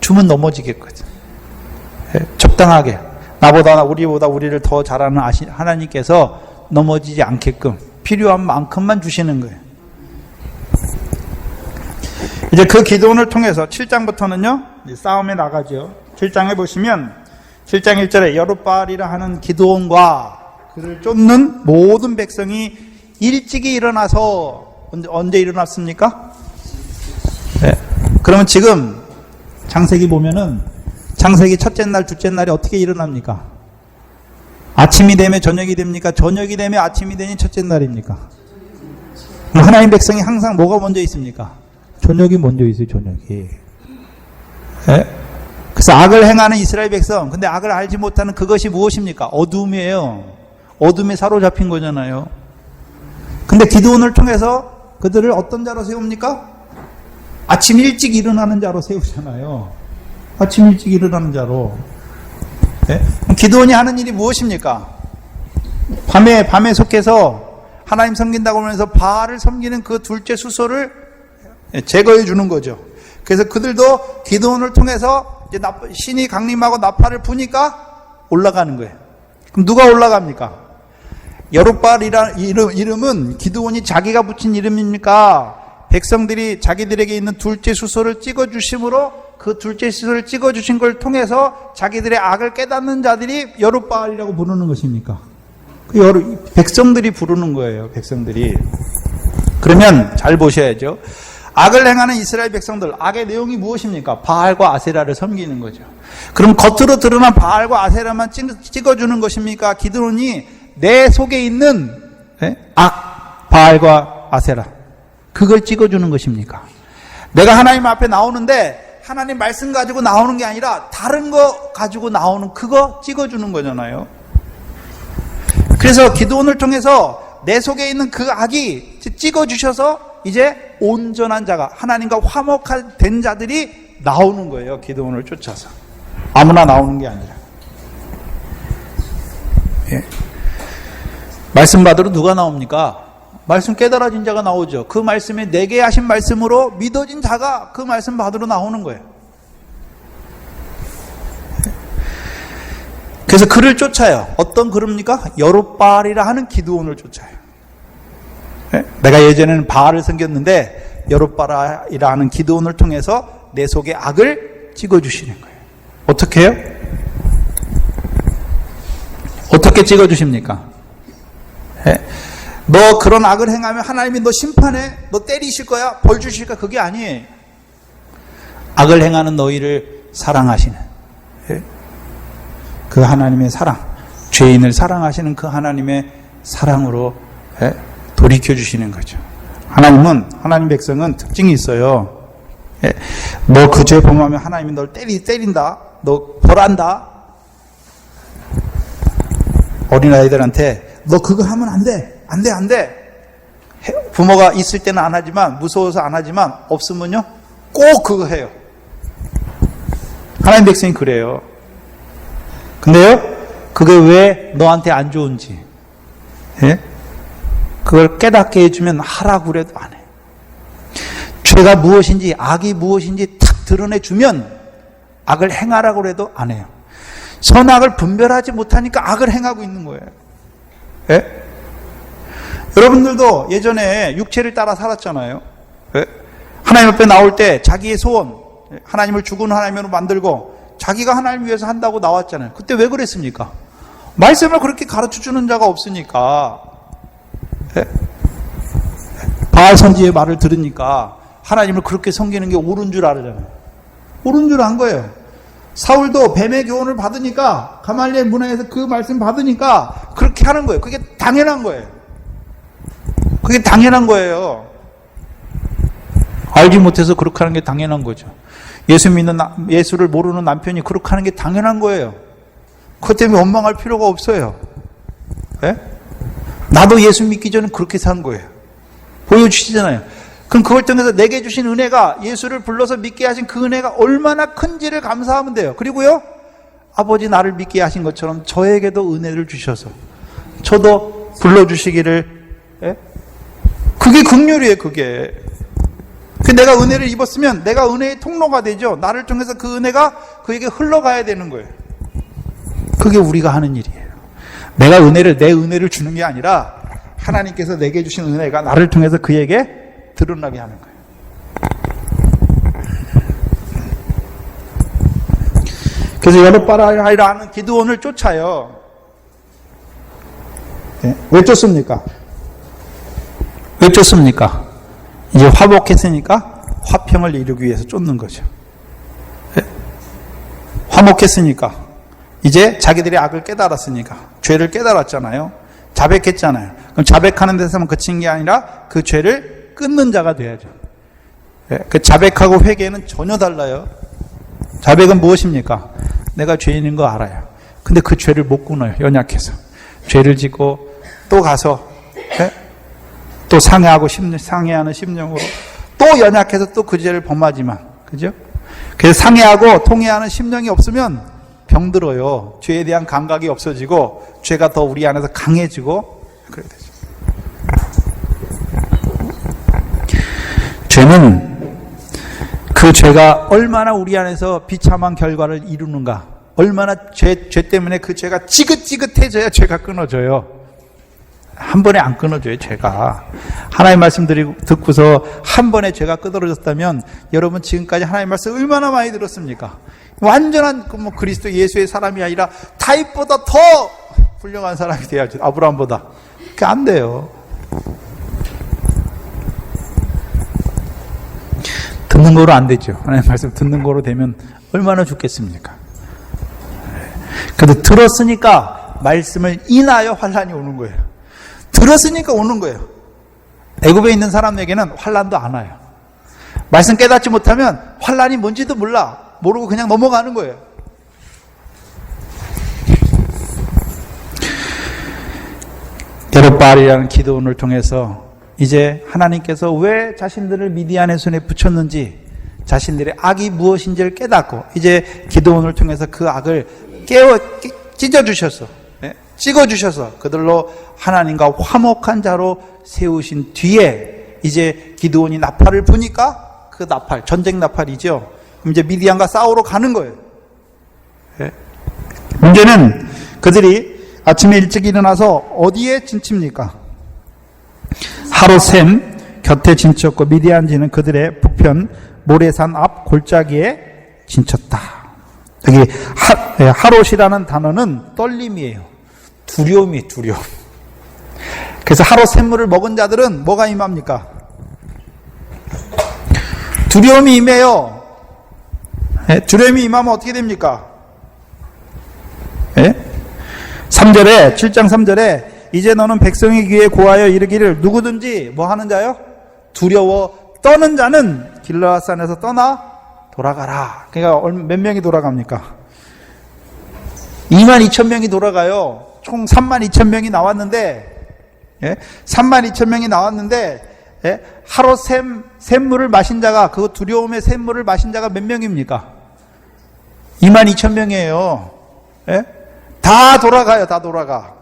주면 넘어지겠거든. 적당하게 우리보다 우리를 더 잘 아는 하나님께서 넘어지지 않게끔 필요한 만큼만 주시는 거예요. 이제 그 기도원을 통해서 7장부터는요 싸움에 나가죠. 7장에 보시면 7장 1절에 여룻바알이라 하는 기도원과 그를 쫓는 모든 백성이 일찍이 일어나서 언제 일어났습니까? 그러면 지금 창세기 보면은 창세기 첫째 날, 둘째 날이 어떻게 일어납니까? 아침이 되면 저녁이 됩니까? 저녁이 되면 아침이 되니 첫째 날입니까? 하나님 백성이 항상 뭐가 먼저 있습니까? 저녁이 먼저 있어요, 저녁이. 그래서 악을 행하는 이스라엘 백성, 근데 악을 알지 못하는 그것이 무엇입니까? 어둠이에요. 어둠에 사로잡힌 거잖아요. 근데 기도원을 통해서 그들을 어떤 자로 세웁니까? 아침 일찍 일어나는 자로 세우잖아요. 아침 일찍 일어나는 자로. 기도원이 하는 일이 무엇입니까? 밤에 속해서 하나님 섬긴다고 하면서 바알을 섬기는 그 둘째 수소를 제거해 주는 거죠. 그래서 그들도 기도원을 통해서 이제 신이 강림하고 나팔을 부니까 올라가는 거예요. 그럼 누가 올라갑니까? 여룻바알이라는 이름은 기도원이 자기가 붙인 이름입니까? 백성들이 자기들에게 있는 둘째 수소를 찍어주심으로 그 둘째 수소를 찍어주신 걸 통해서 자기들의 악을 깨닫는 자들이 여룻바알이라고 부르는 것입니까? 백성들이 부르는 거예요. 백성들이. 그러면 잘 보셔야죠. 악을 행하는 이스라엘 백성들, 악의 내용이 무엇입니까? 바알과 아세라를 섬기는 거죠. 그럼 겉으로 드러난 바알과 아세라만 찍어주는 것입니까? 기드론이 내 속에 있는 바알과 아세라, 그걸 찍어주는 것입니까? 내가 하나님 앞에 나오는데 하나님 말씀 가지고 나오는 게 아니라 다른 거 가지고 나오는 그거 찍어주는 거잖아요. 그래서 기도원을 통해서 내 속에 있는 그 악이 찍어주셔서 이제 온전한 자가 하나님과 화목된 자들이 나오는 거예요. 기도원을 쫓아서. 아무나 나오는 게 아니라. 말씀 받으러 누가 나옵니까? 말씀 깨달아진 자가 나오죠. 그 말씀에 내게 하신 말씀으로 믿어진 자가 그 말씀 받으러 나오는 거예요. 그래서 그를 쫓아요. 어떤 그룹니까? 여룻바알이라 하는 기드온을 쫓아요. 내가 예전에는 바알을 섬겼는데 여룻바알이라 하는 기드온을 통해서 내 속에 악을 찍어주시는 거예요. 어떻게 해요? 어떻게 찍어주십니까? 너 그런 악을 행하면 하나님이 너 심판해? 너 때리실 거야? 벌 주실 거야? 그게 아니에요. 악을 행하는 너희를 사랑하시는 그 하나님의 사랑, 죄인을 사랑하시는 그 하나님의 사랑으로 돌이켜주시는 거죠. 하나님 백성은 특징이 있어요. 너 그 죄 범하면 하나님이 널 때린다. 너 벌한다. 어린아이들한테 너 그거 하면 안 돼. 안 돼. 부모가 있을 때는 안 하지만, 무서워서 안 하지만, 없으면요, 꼭 그거 해요. 하나님 백성이 그래요. 근데요, 그게 왜 너한테 안 좋은지, 그걸 깨닫게 해주면 하라고 그래도 안 해. 죄가 무엇인지, 악이 무엇인지 탁 드러내주면 악을 행하라고 그래도 안 해요. 선악을 분별하지 못하니까 악을 행하고 있는 거예요. 여러분들도 예전에 육체를 따라 살았잖아요. 하나님 앞에 나올 때 자기의 소원, 하나님을 죽은 하나님으로 만들고 자기가 하나님 위해서 한다고 나왔잖아요. 그때 왜 그랬습니까? 말씀을 그렇게 가르쳐주는 자가 없으니까. 바알 선지의 말을 들으니까 하나님을 그렇게 섬기는 게 옳은 줄 알잖아요. 옳은 줄 안 거예요. 사울도 뱀의 교훈을 받으니까, 가말리엘 문화에서 그 말씀 받으니까 그렇게 하는 거예요. 그게 당연한 거예요. 그게 당연한 거예요. 알지 못해서 그렇게 하는 게 당연한 거죠. 예수를 모르는 남편이 그렇게 하는 게 당연한 거예요. 그것 때문에 원망할 필요가 없어요. 네? 나도 예수 믿기 전에 그렇게 산 거예요. 보여주시잖아요. 그럼 그걸 통해서 내게 주신 은혜가, 예수를 불러서 믿게 하신 그 은혜가 얼마나 큰지를 감사하면 돼요. 그리고요, 아버지 나를 믿게 하신 것처럼 저에게도 은혜를 주셔서 저도 불러주시기를. 그게 긍휼이에요. 그게. 내가 은혜를 입었으면 내가 은혜의 통로가 되죠. 나를 통해서 그 은혜가 그에게 흘러가야 되는 거예요. 그게 우리가 하는 일이에요. 내가 내 은혜를 주는 게 아니라 하나님께서 내게 주신 은혜가 나를 통해서 그에게 드러나게 하는 거예요. 그래서 여룻바알이라 하는 기드온을 쫓아요. 왜 쫓습니까? 왜 쫓습니까? 이제 화목했으니까 화평을 이루기 위해서 쫓는 거죠. 화목했으니까, 이제 자기들이 악을 깨달았으니까, 죄를 깨달았잖아요. 자백했잖아요. 그럼 자백하는 데서만 그친 게 아니라 그 죄를 끊는 자가 돼야죠. 그 자백하고 회개는 전혀 달라요. 자백은 무엇입니까? 내가 죄인인 거 알아요. 근데 그 죄를 못 끊어요. 연약해서. 죄를 짓고 또 가서 또 상해하는 심령으로 또 연약해서 또 그 죄를 범하지만, 그죠? 그래서 상해하고 통해하는 심령이 없으면 병들어요. 죄에 대한 감각이 없어지고 죄가 더 우리 안에서 강해지고 그래야 되죠. 죄는, 그 죄가 얼마나 우리 안에서 비참한 결과를 이루는가, 얼마나 죄 때문에 그 죄가 지긋지긋해져야 죄가 끊어져요. 한 번에 안 끊어져요, 죄가. 하나님 말씀 듣고서 한 번에 죄가 끊어졌다면 여러분 지금까지 하나님 말씀 얼마나 많이 들었습니까? 완전한 그리스도 예수의 사람이 아니라 다윗보다 더 훌륭한 사람이 돼야죠. 아브라함보다. 그게 안 돼요. 듣는 거로 안 되죠. 하나님 말씀 듣는 거로 되면 얼마나 좋겠습니까? 그래도 들었으니까 말씀을 인하여 환란이 오는 거예요. 들었으니까 오는 거예요. 애굽에 있는 사람에게는 환란도 안 와요. 말씀 깨닫지 못하면 환란이 뭔지도 모르고 그냥 넘어가는 거예요. 여룻바알이라는 기드온을 통해서 이제 하나님께서 왜 자신들을 미디안의 손에 붙였는지, 자신들의 악이 무엇인지를 깨닫고 이제 기드온을 통해서 그 악을 찢어주셔서, 찍어주셔서 그들로 하나님과 화목한 자로 세우신 뒤에 이제 기드온이 나팔을 부니까 그 나팔, 전쟁 나팔이죠. 그럼 이제 미디안과 싸우러 가는 거예요. 문제는 그들이 아침에 일찍 일어나서 어디에 진칩니까? 하롯샘 곁에 진쳤고 미디안지는 그들의 북편 모레산 앞 골짜기에 진쳤다. 여기 하롯이라는 단어는 떨림이에요. 두려움이 두려움. 그래서 하롯 샘물을 먹은 자들은 뭐가 임합니까? 두려움이 임해요. 두려움이 임하면 어떻게 됩니까? 3절에 7장 3절에 이제 너는 백성의 귀에 고하여 이르기를 누구든지 뭐 하는 자요? 두려워 떠는 자는 길르앗산에서 떠나 돌아가라. 그러니까 몇 명이 돌아갑니까? 22,000명이 돌아가요. 총 32,000명이 나왔는데, 32,000명이 나왔는데, 하루 샘물을 마신 자가, 그 두려움의 샘물을 마신 자가 몇 명입니까? 22,000명이에요. 다 돌아가요, 다 돌아가.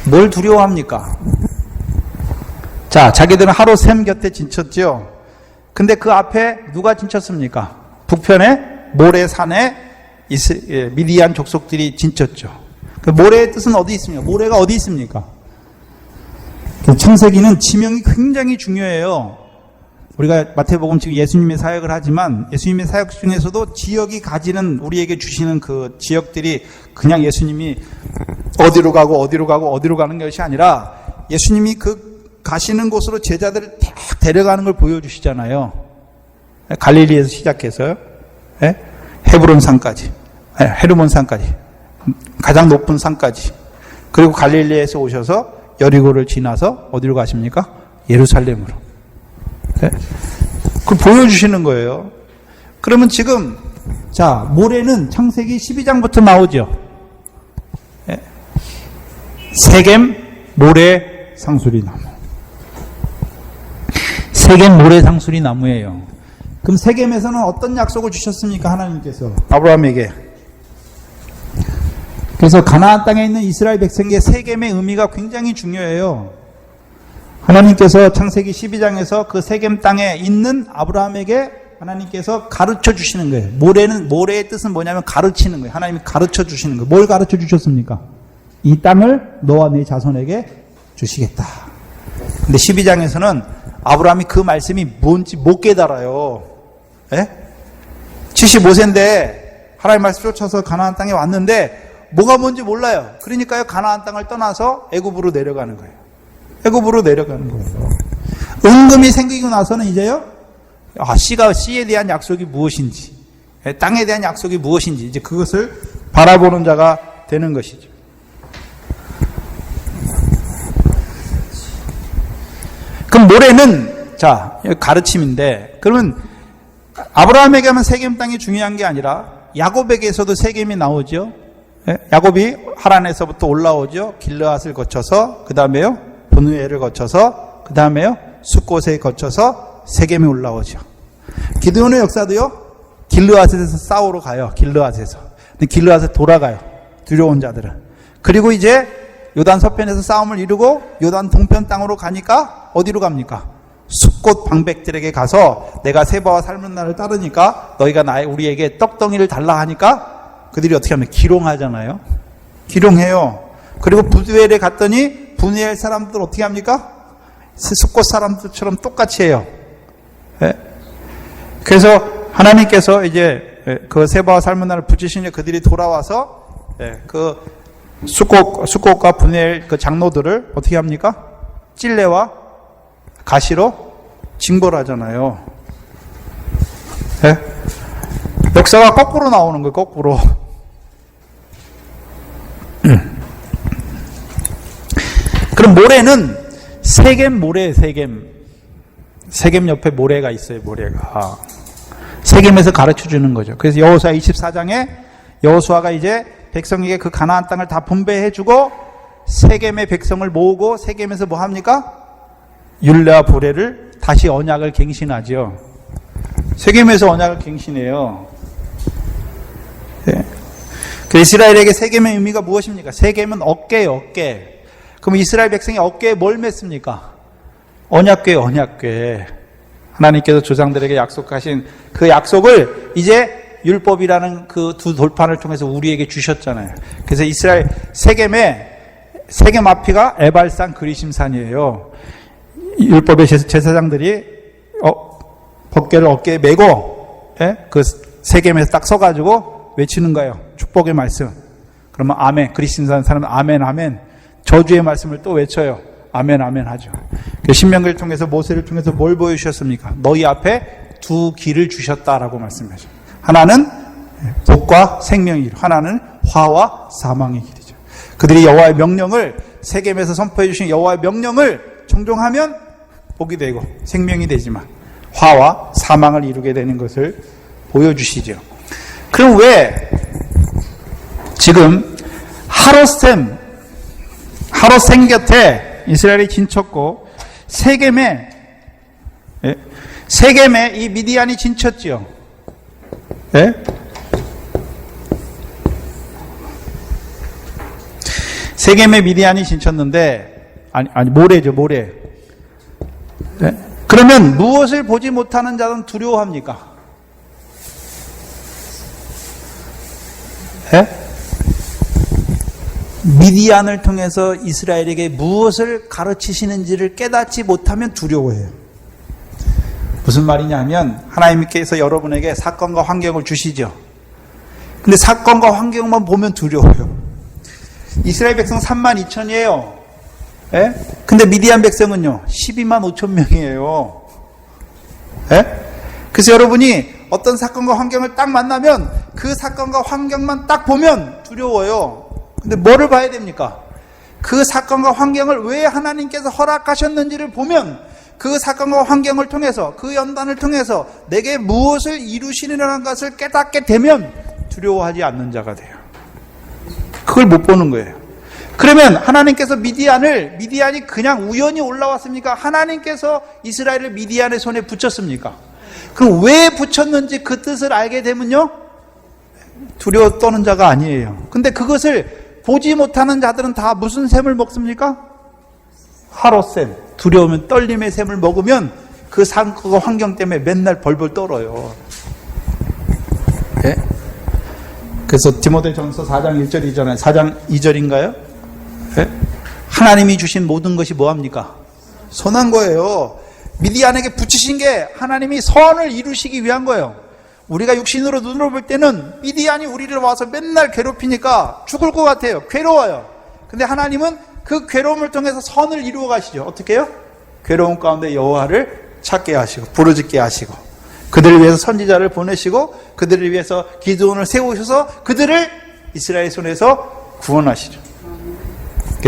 뭘 두려워합니까? 자, 자기들은 하루 샘 곁에 진쳤죠. 근데 그 앞에 누가 진쳤습니까? 북편에 모레산에 미디안 족속들이 진쳤죠. 그 모레의 뜻은 어디 있습니까? 모레가 어디 있습니까? 창세기는 지명이 굉장히 중요해요. 우리가 마태복음 지금 예수님의 사역을 하지만 예수님의 사역 중에서도 지역이 가지는 우리에게 주시는 그 지역들이 그냥 예수님이 어디로 가고 어디로 가고 어디로 가는 것이 아니라 예수님이 그 가시는 곳으로 제자들을 딱 데려가는 걸 보여주시잖아요. 갈릴리에서 시작해서요. 헤브론 산까지, 헤르몬 산까지, 가장 높은 산까지, 그리고 갈릴리에서 오셔서 여리고를 지나서 어디로 가십니까? 예루살렘으로. 그걸 보여주시는 거예요. 그러면 지금 자, 모래는 창세기 12장부터 나오죠. 세겜 모래 상수리 나무. 세겜 모래 상수리 나무예요. 그럼 세겜에서는 어떤 약속을 주셨습니까? 하나님께서 아브라함에게. 그래서 가나안 땅에 있는 이스라엘 백성에게 세겜의 의미가 굉장히 중요해요. 하나님께서 창세기 12장에서 그 세겜 땅에 있는 아브라함에게 하나님께서 가르쳐 주시는 거예요. 모래의 뜻은 뭐냐면 가르치는 거예요. 하나님이 가르쳐 주시는 거예요. 뭘 가르쳐 주셨습니까? 이 땅을 너와 네 자손에게 주시겠다. 근데 12장에서는 아브라함이 그 말씀이 뭔지 못 깨달아요. 75세인데 하나님 말씀 쫓아서 가나안 땅에 왔는데 뭐가 뭔지 몰라요. 그러니까요, 가나안 땅을 떠나서 애굽으로 내려가는 거예요. 애굽으로 내려가는 거예요. 은금이 생기고 나서는 이제요, 씨에 대한 약속이 무엇인지, 땅에 대한 약속이 무엇인지, 이제 그것을 바라보는 자가 되는 것이죠. 그럼 모래는, 자, 가르침인데, 그러면 아브라함에게 하면 세겜 땅이 중요한 게 아니라 야곱에게서도 세겜이 나오죠. 야곱이 하란에서부터 올라오죠. 길르앗을 거쳐서, 그 다음에요, 분우엘을 거쳐서, 그 다음에요, 숫곳에 거쳐서 세겜이 올라오죠. 기드온의 역사도요, 길르앗에서 싸우러 가요. 길르앗에서. 근데 길르앗에 돌아가요. 두려운 자들은. 그리고 이제 요단 서편에서 싸움을 이루고 요단 동편 땅으로 가니까 어디로 갑니까? 숫곳 방백들에게 가서 내가 세바와 삶은 날을 따르니까 너희가 우리에게 떡덩이를 달라 하니까 그들이 어떻게 하면 기롱하잖아요. 기롱해요. 그리고 부두엘에 갔더니 분우엘 사람들 어떻게 합니까? 숫곳 사람들처럼 똑같이 해요. 그래서 하나님께서 이제 그 세바와 삶은 날을 붙이시니 그들이 돌아와서 그 숫곳과 분우엘 그 장로들을 어떻게 합니까? 찔레와 가시로 징벌 하잖아요. 역사가 거꾸로 나오는 거예요. 거꾸로. 그럼 모래는 세겜 모래, 세겜 옆에 모래가 있어요. 모래가 세겜에서 가르쳐 주는 거죠. 그래서 여호수아 24장에 여호수아가 이제 백성에게 그 가나안 땅을 다 분배해 주고 세겜의 백성을 모으고 세겜에서 뭐 합니까? 율례와 보례를 다시 언약을 갱신하죠. 세겜에서 언약을 갱신해요. 그 이스라엘에게 세겜의 의미가 무엇입니까? 세겜은 어깨예요, 어깨. 그럼 이스라엘 백성이 어깨에 뭘 맸습니까? 언약궤, 언약궤. 하나님께서 조상들에게 약속하신 그 약속을 이제 율법이라는 그 두 돌판을 통해서 우리에게 주셨잖아요. 그래서 이스라엘 세겜 앞이가 에발산 그리심산이에요. 율법의 제사장들이 법궤를 어깨에 메고 그 세겜에서 딱 서가지고 외치는 거예요. 축복의 말씀. 그러면 아멘. 그리심산 사람은 아멘 아멘. 저주의 말씀을 또 외쳐요. 아멘 아멘 하죠. 신명기를 통해서 모세를 통해서 뭘 보여주셨습니까? 너희 앞에 두 길을 주셨다라고 말씀하죠. 하나는 복과 생명의 길, 하나는 화와 사망의 길이죠. 그들이 여호와의 명령을 세겜에서 선포해 주신 여호와의 명령을 청종하면 복이 되고 생명이 되지만 화와 사망을 이루게 되는 것을 보여주시죠. 그럼 왜 지금 하롯셈 곁에 이스라엘이 진쳤고 세겜에 이 미디안이 진쳤지요. 세겜에 미디안이 진쳤는데 아니 모래죠, 모래. 그러면 무엇을 보지 못하는 자는 두려워합니까? 미디안을 통해서 이스라엘에게 무엇을 가르치시는지를 깨닫지 못하면 두려워해요. 무슨 말이냐면 하나님께서 여러분에게 사건과 환경을 주시죠. 근데 사건과 환경만 보면 두려워요. 이스라엘 백성 32,000이에요. 예? 근데 미디안 백성은요 125,000명이에요. 예? 그래서 여러분이 어떤 사건과 환경을 딱 만나면 그 사건과 환경만 딱 보면 두려워요. 근데 뭐를 봐야 됩니까? 그 사건과 환경을 왜 하나님께서 허락하셨는지를 보면 그 사건과 환경을 통해서 그 연단을 통해서 내게 무엇을 이루시느냐는 것을 깨닫게 되면 두려워하지 않는 자가 돼요. 그걸 못 보는 거예요. 그러면 하나님께서 미디안이 그냥 우연히 올라왔습니까? 하나님께서 이스라엘을 미디안의 손에 붙였습니까? 그럼 왜 붙였는지 그 뜻을 알게 되면요 두려워 떠는 자가 아니에요. 근데 그것을 보지 못하는 자들은 다 무슨 샘을 먹습니까? 화로샘, 두려우면 떨림의 샘을 먹으면 그 상황과 환경 때문에 맨날 벌벌 떨어요. 네? 그래서 디모데전서 4장 1절이잖아요. 4장 2절인가요? 네? 하나님이 주신 모든 것이 뭐합니까? 선한 거예요. 미디안에게 붙이신 게 하나님이 선을 이루시기 위한 거예요. 우리가 육신으로 눈으로 볼 때는 미디안이 우리를 와서 맨날 괴롭히니까 죽을 것 같아요. 괴로워요. 근데 하나님은 그 괴로움을 통해서 선을 이루어 가시죠. 어떻게 해요? 괴로움 가운데 여호와를 찾게 하시고 부르짖게 하시고 그들을 위해서 선지자를 보내시고 그들을 위해서 기드온을 세우셔서 그들을 이스라엘 손에서 구원하시죠.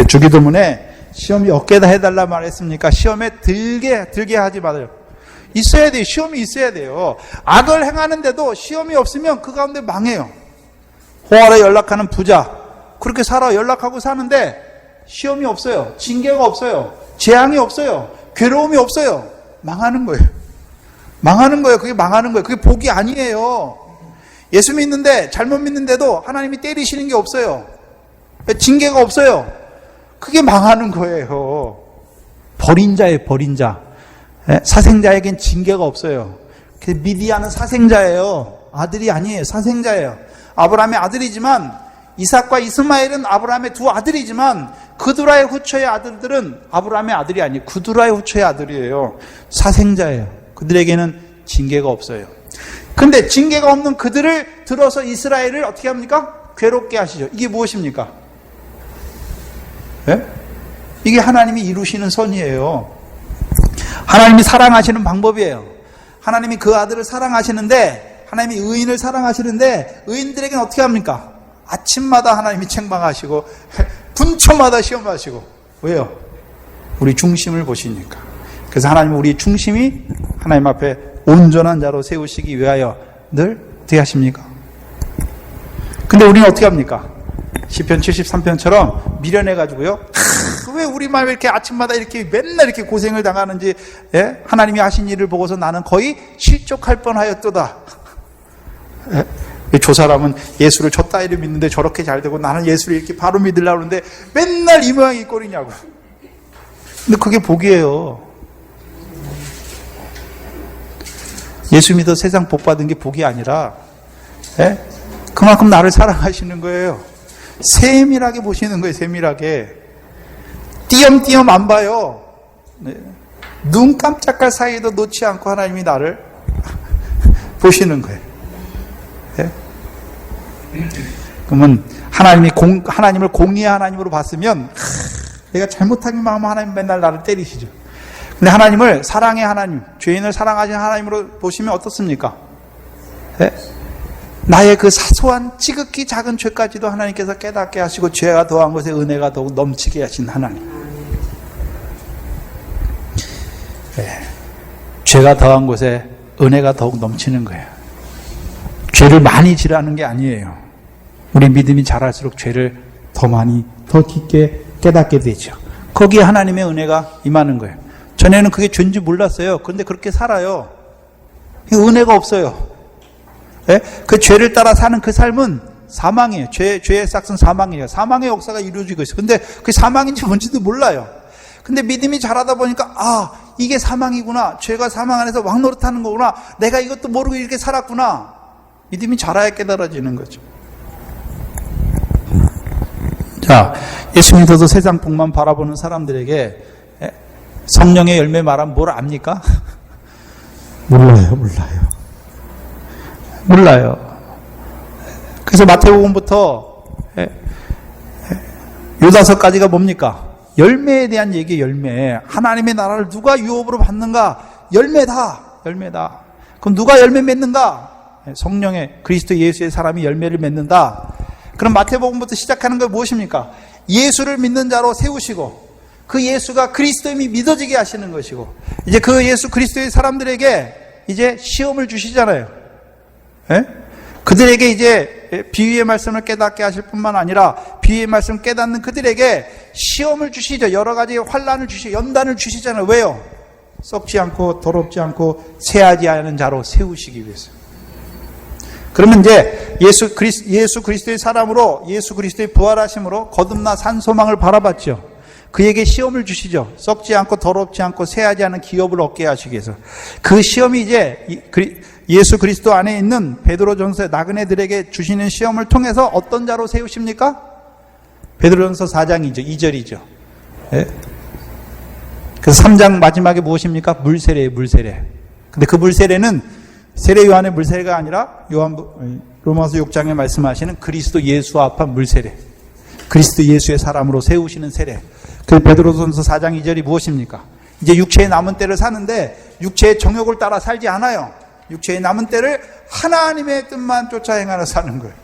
주기도문에 시험이 없게다 해달라 말했습니까? 시험에 들게 하지 말아요. 있어야 돼요. 시험이 있어야 돼요. 악을 행하는데도 시험이 없으면 그 가운데 망해요. 호화로 연락하는 부자 그렇게 살아 연락하고 사는데 시험이 없어요. 징계가 없어요. 재앙이 없어요. 괴로움이 없어요. 망하는 거예요. 망하는 거예요. 그게 망하는 거예요. 그게 복이 아니에요. 예수 믿는데 잘못 믿는데도 하나님이 때리시는 게 없어요. 징계가 없어요. 그게 망하는 거예요. 버린 자예요. 버린 자. 사생자에겐 징계가 없어요. 미디안은 사생자예요. 아들이 아니에요. 사생자예요. 아브라함의 아들이지만 이삭과 이스마엘은 아브라함의 두 아들이지만 그두라의 후처의 아들들은 아브라함의 아들이 아니에요. 그두라의 후처의 아들이에요. 사생자예요. 그들에게는 징계가 없어요. 근데 징계가 없는 그들을 들어서 이스라엘을 어떻게 합니까? 괴롭게 하시죠. 이게 무엇입니까? 네? 이게 하나님이 이루시는 선이에요. 하나님이 사랑하시는 방법이에요. 하나님이 그 아들을 사랑하시는데 하나님이 의인을 사랑하시는데 의인들에게는 어떻게 합니까? 아침마다 하나님이 책망하시고 분초마다 시험하시고 왜요? 우리 중심을 보시니까. 그래서 하나님은 우리 중심이 하나님 앞에 온전한 자로 세우시기 위하여 늘 어떻게 하십니까? 근데 우리는 어떻게 합니까? 시편 73편처럼 미련해가지고요. 왜 우리만 이렇게 아침마다 이렇게 맨날 이렇게 고생을 당하는지, 예? 하나님이 하신 일을 보고서 나는 거의 실족할 뻔하였도다. 예? 저 사람은 예수를 저 따위로 믿는데 저렇게 잘 되고 나는 예수를 이렇게 바로 믿으려고 하는데 맨날 이 모양이 꼴이냐고. 근데 그게 복이에요. 예수 믿어 세상 복 받은 게 복이 아니라, 예? 그만큼 나를 사랑하시는 거예요. 세밀하게 보시는 거예요. 세밀하게. 띄엄띄엄 안 봐요. 네. 눈 깜짝할 사이에도 놓지 않고 하나님이 나를 보시는 거예요. 네? 그러면 하나님을 공의의 하나님으로 봤으면 내가 잘못하기만 하면 하나님 맨날 나를 때리시죠. 근데 하나님을 사랑의 하나님, 죄인을 사랑하시는 하나님으로 보시면 어떻습니까? 네? 나의 그 사소한 지극히 작은 죄까지도 하나님께서 깨닫게 하시고 죄가 더한 것에 은혜가 더욱 넘치게 하신 하나님. 네. 죄가 더한 곳에 은혜가 더욱 넘치는 거예요. 죄를 많이 지라는 게 아니에요. 우리 믿음이 자랄수록 죄를 더 많이, 더 깊게 깨닫게 되죠. 거기에 하나님의 은혜가 임하는 거예요. 전에는 그게 죄인지 몰랐어요. 그런데 그렇게 살아요. 은혜가 없어요. 네? 그 죄를 따라 사는 그 삶은 사망이에요. 죄의 싹은 사망이에요. 사망의 역사가 이루어지고 있어요. 근데 그 사망인지 뭔지도 몰라요. 근데 믿음이 자라다 보니까 이게 사망이구나. 죄가 사망 안에서 왕노릇하는 거구나. 내가 이것도 모르고 이렇게 살았구나. 믿음이 자라야 깨달아지는 거죠. 자, 예수 믿어도 세상 복만 바라보는 사람들에게 성령의 열매 말하면 뭘 압니까? 몰라요. 그래서 마태복음부터 요다서까지가 뭡니까? 열매에 대한 얘기, 열매. 하나님의 나라를 누가 유업으로 받는가? 열매다. 그럼 누가 열매 맺는가? 성령의 그리스도 예수의 사람이 열매를 맺는다. 그럼 마태복음부터 시작하는 건 무엇입니까? 예수를 믿는 자로 세우시고 그 예수가 그리스도임이 믿어지게 하시는 것이고 이제 그 예수 그리스도의 사람들에게 이제 시험을 주시잖아요. 그들에게 이제 비유의 말씀을 깨닫게 하실 뿐만 아니라 비유의 말씀을 깨닫는 그들에게 시험을 주시죠. 여러 가지 환난을 주시고 연단을 주시잖아요. 왜요? 썩지 않고 더럽지 않고 새하지 않은 자로 세우시기 위해서. 그러면 이제 예수 그리스도의 사람으로 예수 그리스도의 부활하심으로 거듭나 산 소망을 바라봤죠. 그에게 시험을 주시죠. 썩지 않고 더럽지 않고 새하지 않은 기업을 얻게 하시기 위해서. 그 시험이 이제 예수 그리스도 안에 있는 베드로전서의 나그네들에게 주시는 시험을 통해서 어떤 자로 세우십니까? 베드로전서 4장이죠. 2절이죠. 예? 그래서 3장 마지막에 무엇입니까? 물세례예요. 물세례. 근데 그 물세례는 세례 요한의 물세례가 아니라 로마서 6장에 말씀하시는 그리스도 예수와 합한 물세례. 그리스도 예수의 사람으로 세우시는 세례. 그 베드로전서 4장 2절이 무엇입니까? 이제 육체의 남은 때를 사는데 육체의 정욕을 따라 살지 않아요. 육체의 남은 때를 하나님의 뜻만 쫓아 행하며 사는 거예요.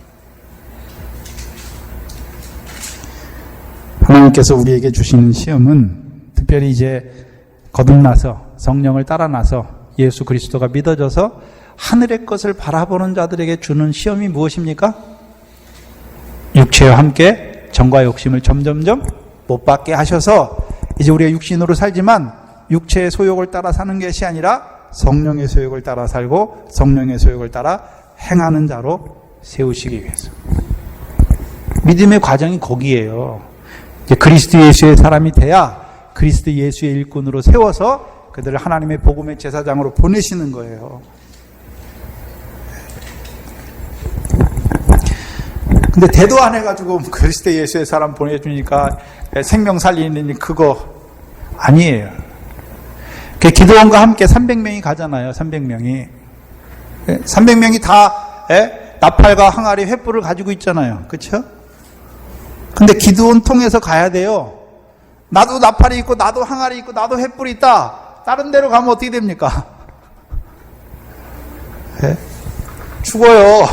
하나님께서 우리에게 주시는 시험은 특별히 이제 거듭나서 성령을 따라 나서 예수 그리스도가 믿어져서 하늘의 것을 바라보는 자들에게 주는 시험이 무엇입니까? 육체와 함께 정과 욕심을 점점점 못 받게 하셔서 이제 우리가 육신으로 살지만 육체의 소욕을 따라 사는 것이 아니라 성령의 소욕을 따라 살고 성령의 소욕을 따라 행하는 자로 세우시기 위해서. 믿음의 과정이 거기에요. 이제 그리스도 예수의 사람이 돼야 그리스도 예수의 일꾼으로 세워서 그들을 하나님의 복음의 제사장으로 보내시는 거예요. 근데 대도 안 해가지고 그리스도 예수의 사람 보내주니까 생명 살리는 그거 아니에요. 기도원과 함께 300명이 가잖아요. 300명이. 300명이 다 나팔과 항아리 횃불을 가지고 있잖아요. 그렇죠? 근데 기도원 통해서 가야 돼요. 나도 나팔이 있고 나도 항아리 있고 나도 횃불이 있다. 다른 데로 가면 어떻게 됩니까? 죽어요.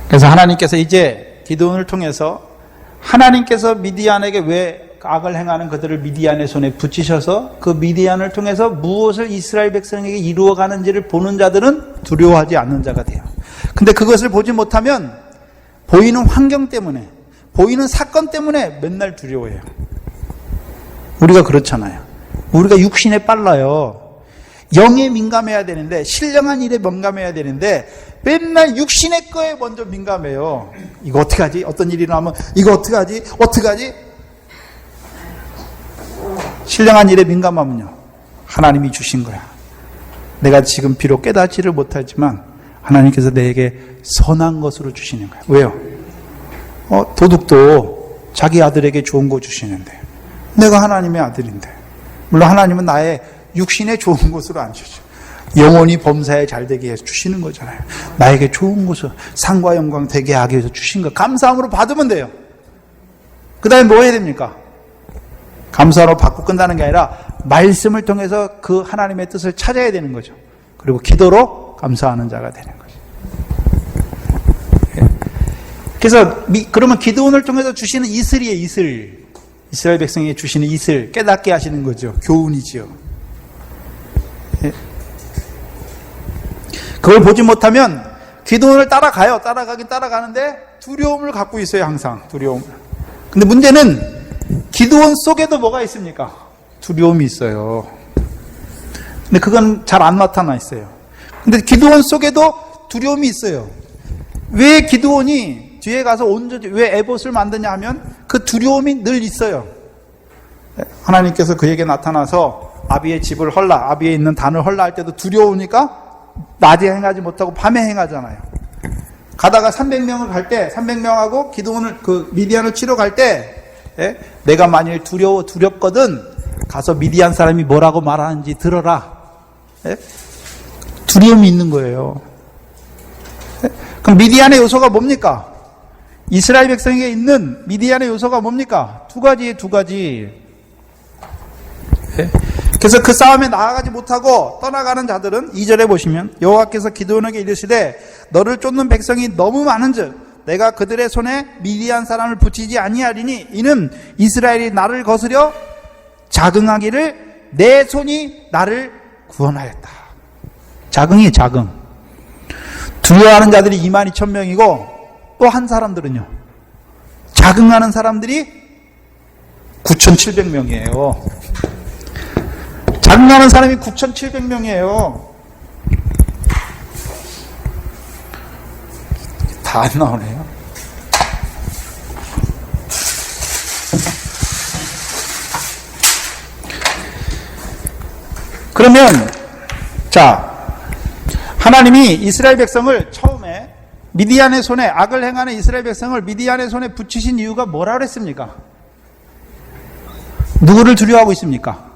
그래서 하나님께서 이제 기도원을 통해서 하나님께서 미디안에게 왜 악을 행하는 그들을 미디안의 손에 붙이셔서 그 미디안을 통해서 무엇을 이스라엘 백성에게 이루어가는지를 보는 자들은 두려워하지 않는 자가 돼요. 근데 그것을 보지 못하면 보이는 환경 때문에 보이는 사건 때문에 맨날 두려워해요. 우리가 그렇잖아요. 우리가 육신에 빨라요. 영에 민감해야 되는데 신령한 일에 민감해야 되는데 맨날 육신의 거에 먼저 민감해요. 이거 어떻게 하지? 어떤 일이 나면 이거 어떻게 하지? 신령한 일에 민감하면요 하나님이 주신 거야. 내가 지금 비록 깨닫지를 못하지만 하나님께서 내게 선한 것으로 주시는 거야. 왜요? 도둑도 자기 아들에게 좋은 거 주시는데 내가 하나님의 아들인데 물론 하나님은 나의 육신에 좋은 것으로 안 주죠. 영원히 범사에 잘되게 해서 주시는 거잖아요. 나에게 좋은 것을 상과 영광 되게 하기 위해서 주신 거 감사함으로 받으면 돼요. 그 다음에 뭐 해야 됩니까? 감사로 받고 끝나는 게 아니라 말씀을 통해서 그 하나님의 뜻을 찾아야 되는 거죠. 그리고 기도로 감사하는 자가 되는 거죠. 그래서 그러면 기도원을 통해서 주시는 이슬이에요. 이슬. 이스라엘 백성에게 주시는 이슬 깨닫게 하시는 거죠. 교훈이죠. 그걸 보지 못하면 기도원을 따라가요. 따라가는데 두려움을 갖고 있어요. 항상 두려움을. 근데 문제는 기도원 속에도 뭐가 있습니까? 두려움이 있어요. 근데 그건 잘 안 나타나 있어요. 근데 기도원 속에도 두려움이 있어요. 왜 기도원이 뒤에 가서 온전히 왜 에봇을 만드냐 하면 그 두려움이 늘 있어요. 하나님께서 그에게 나타나서 아비의 집을 헐라, 아비에 있는 단을 헐라 할 때도 두려우니까 낮에 행하지 못하고 밤에 행하잖아요. 가다가 300명을 갈 때 300명하고 기드온을 미디안을 치러 갈 때 내가 만일 두렵거든 가서 미디안 사람이 뭐라고 말하는지 들어라. 두려움이 있는 거예요. 그럼 미디안의 요소가 뭡니까? 이스라엘 백성에게 있는 미디안의 요소가 뭡니까? 두 가지. 그래서 그 싸움에 나아가지 못하고 떠나가는 자들은 2절에 보시면 여호와께서 기드온에게 이르시되 너를 쫓는 백성이 너무 많은즉 내가 그들의 손에 미디안 사람을 붙이지 아니하리니 이는 이스라엘이 나를 거스려 자긍하기를 내 손이 나를 구원하였다. 자긍이 자긍. 두려워하는 자들이 22,000명이고 또 한 사람들은요. 자긍하는 사람들이 9,700명이에요. 자긍하는 사람이 9,700명이에요. 다 안 나오네요. 그러면 하나님이 이스라엘 백성을 처음에 미디안의 손에 악을 행하는 이스라엘 백성을 미디안의 손에 붙이신 이유가 뭐라 그랬습니까? 누구를 두려워하고 있습니까?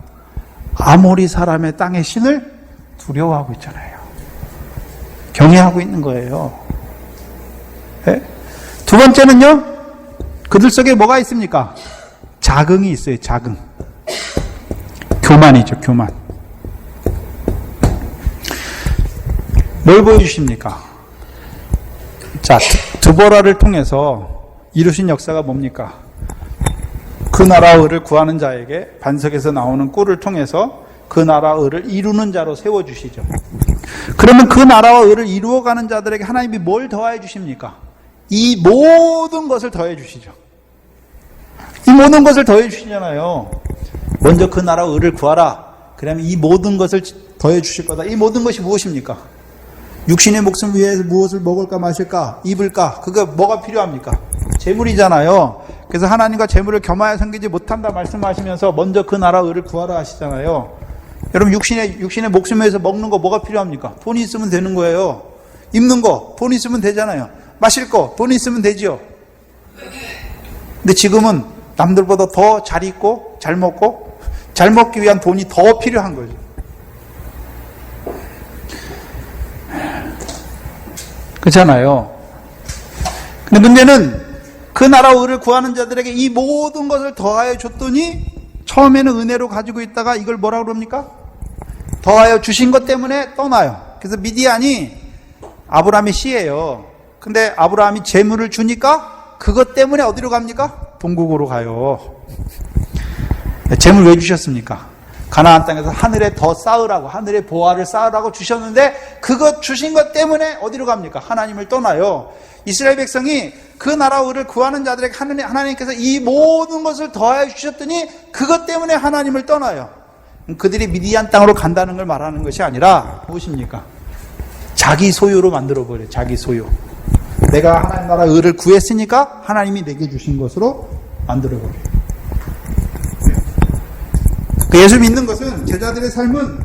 아모리 사람의 땅의 신을 두려워하고 있잖아요. 경외하고 있는 거예요. 두 번째는요, 그들 속에 뭐가 있습니까? 자긍이 있어요, 자긍. 교만이죠, 교만. 뭘 보여주십니까? 드보라를 통해서 이루신 역사가 뭡니까? 그 나라 의를 구하는 자에게 반석에서 나오는 꿀을 통해서 그 나라 의를 이루는 자로 세워주시죠. 그러면 그 나라와 의를 이루어가는 자들에게 하나님이 뭘 더해 주십니까? 이 모든 것을 더해 주시죠. 이 모든 것을 더해 주시잖아요. 먼저 그 나라 의를 구하라. 그러면 이 모든 것을 더해 주실 거다. 이 모든 것이 무엇입니까? 육신의 목숨을 위해서 무엇을 먹을까 마실까 입을까, 그거 뭐가 필요합니까? 재물이잖아요. 그래서 하나님과 재물을 겸하여 섬기지 못한다 말씀하시면서 먼저 그 나라 의를 구하라 하시잖아요. 여러분 육신의 목숨을 위해서 먹는 거 뭐가 필요합니까? 돈이 있으면 되는 거예요. 입는 거 돈 있으면 되잖아요. 마실 거 돈 있으면 되지요. 근데 지금은 남들보다 더 잘 입고 잘 먹고 잘 먹기 위한 돈이 더 필요한 거죠. 그렇잖아요. 근데 문제는 그 나라 의를 구하는 자들에게 이 모든 것을 더하여 줬더니 처음에는 은혜로 가지고 있다가 이걸 뭐라고 그럽니까? 더하여 주신 것 때문에 떠나요. 그래서 미디안이 아브라함의 씨예요. 근데 아브라함이 재물을 주니까 그것 때문에 어디로 갑니까? 동국으로 가요. 재물 왜 주셨습니까? 가나안 땅에서 하늘에 더 쌓으라고, 하늘의 보화를 쌓으라고 주셨는데 그것 주신 것 때문에 어디로 갑니까? 하나님을 떠나요. 이스라엘 백성이 그 나라 의를 구하는 자들에게 하나님께서 이 모든 것을 더하여 주셨더니 그것 때문에 하나님을 떠나요. 그들이 미디안 땅으로 간다는 걸 말하는 것이 아니라 무엇입니까? 자기 소유로 만들어버려요. 자기 소유. 내가 하나님 나라 의를 구했으니까 하나님이 내게 주신 것으로 만들어버려요. 그 예수 믿는 것은 제자들의 삶은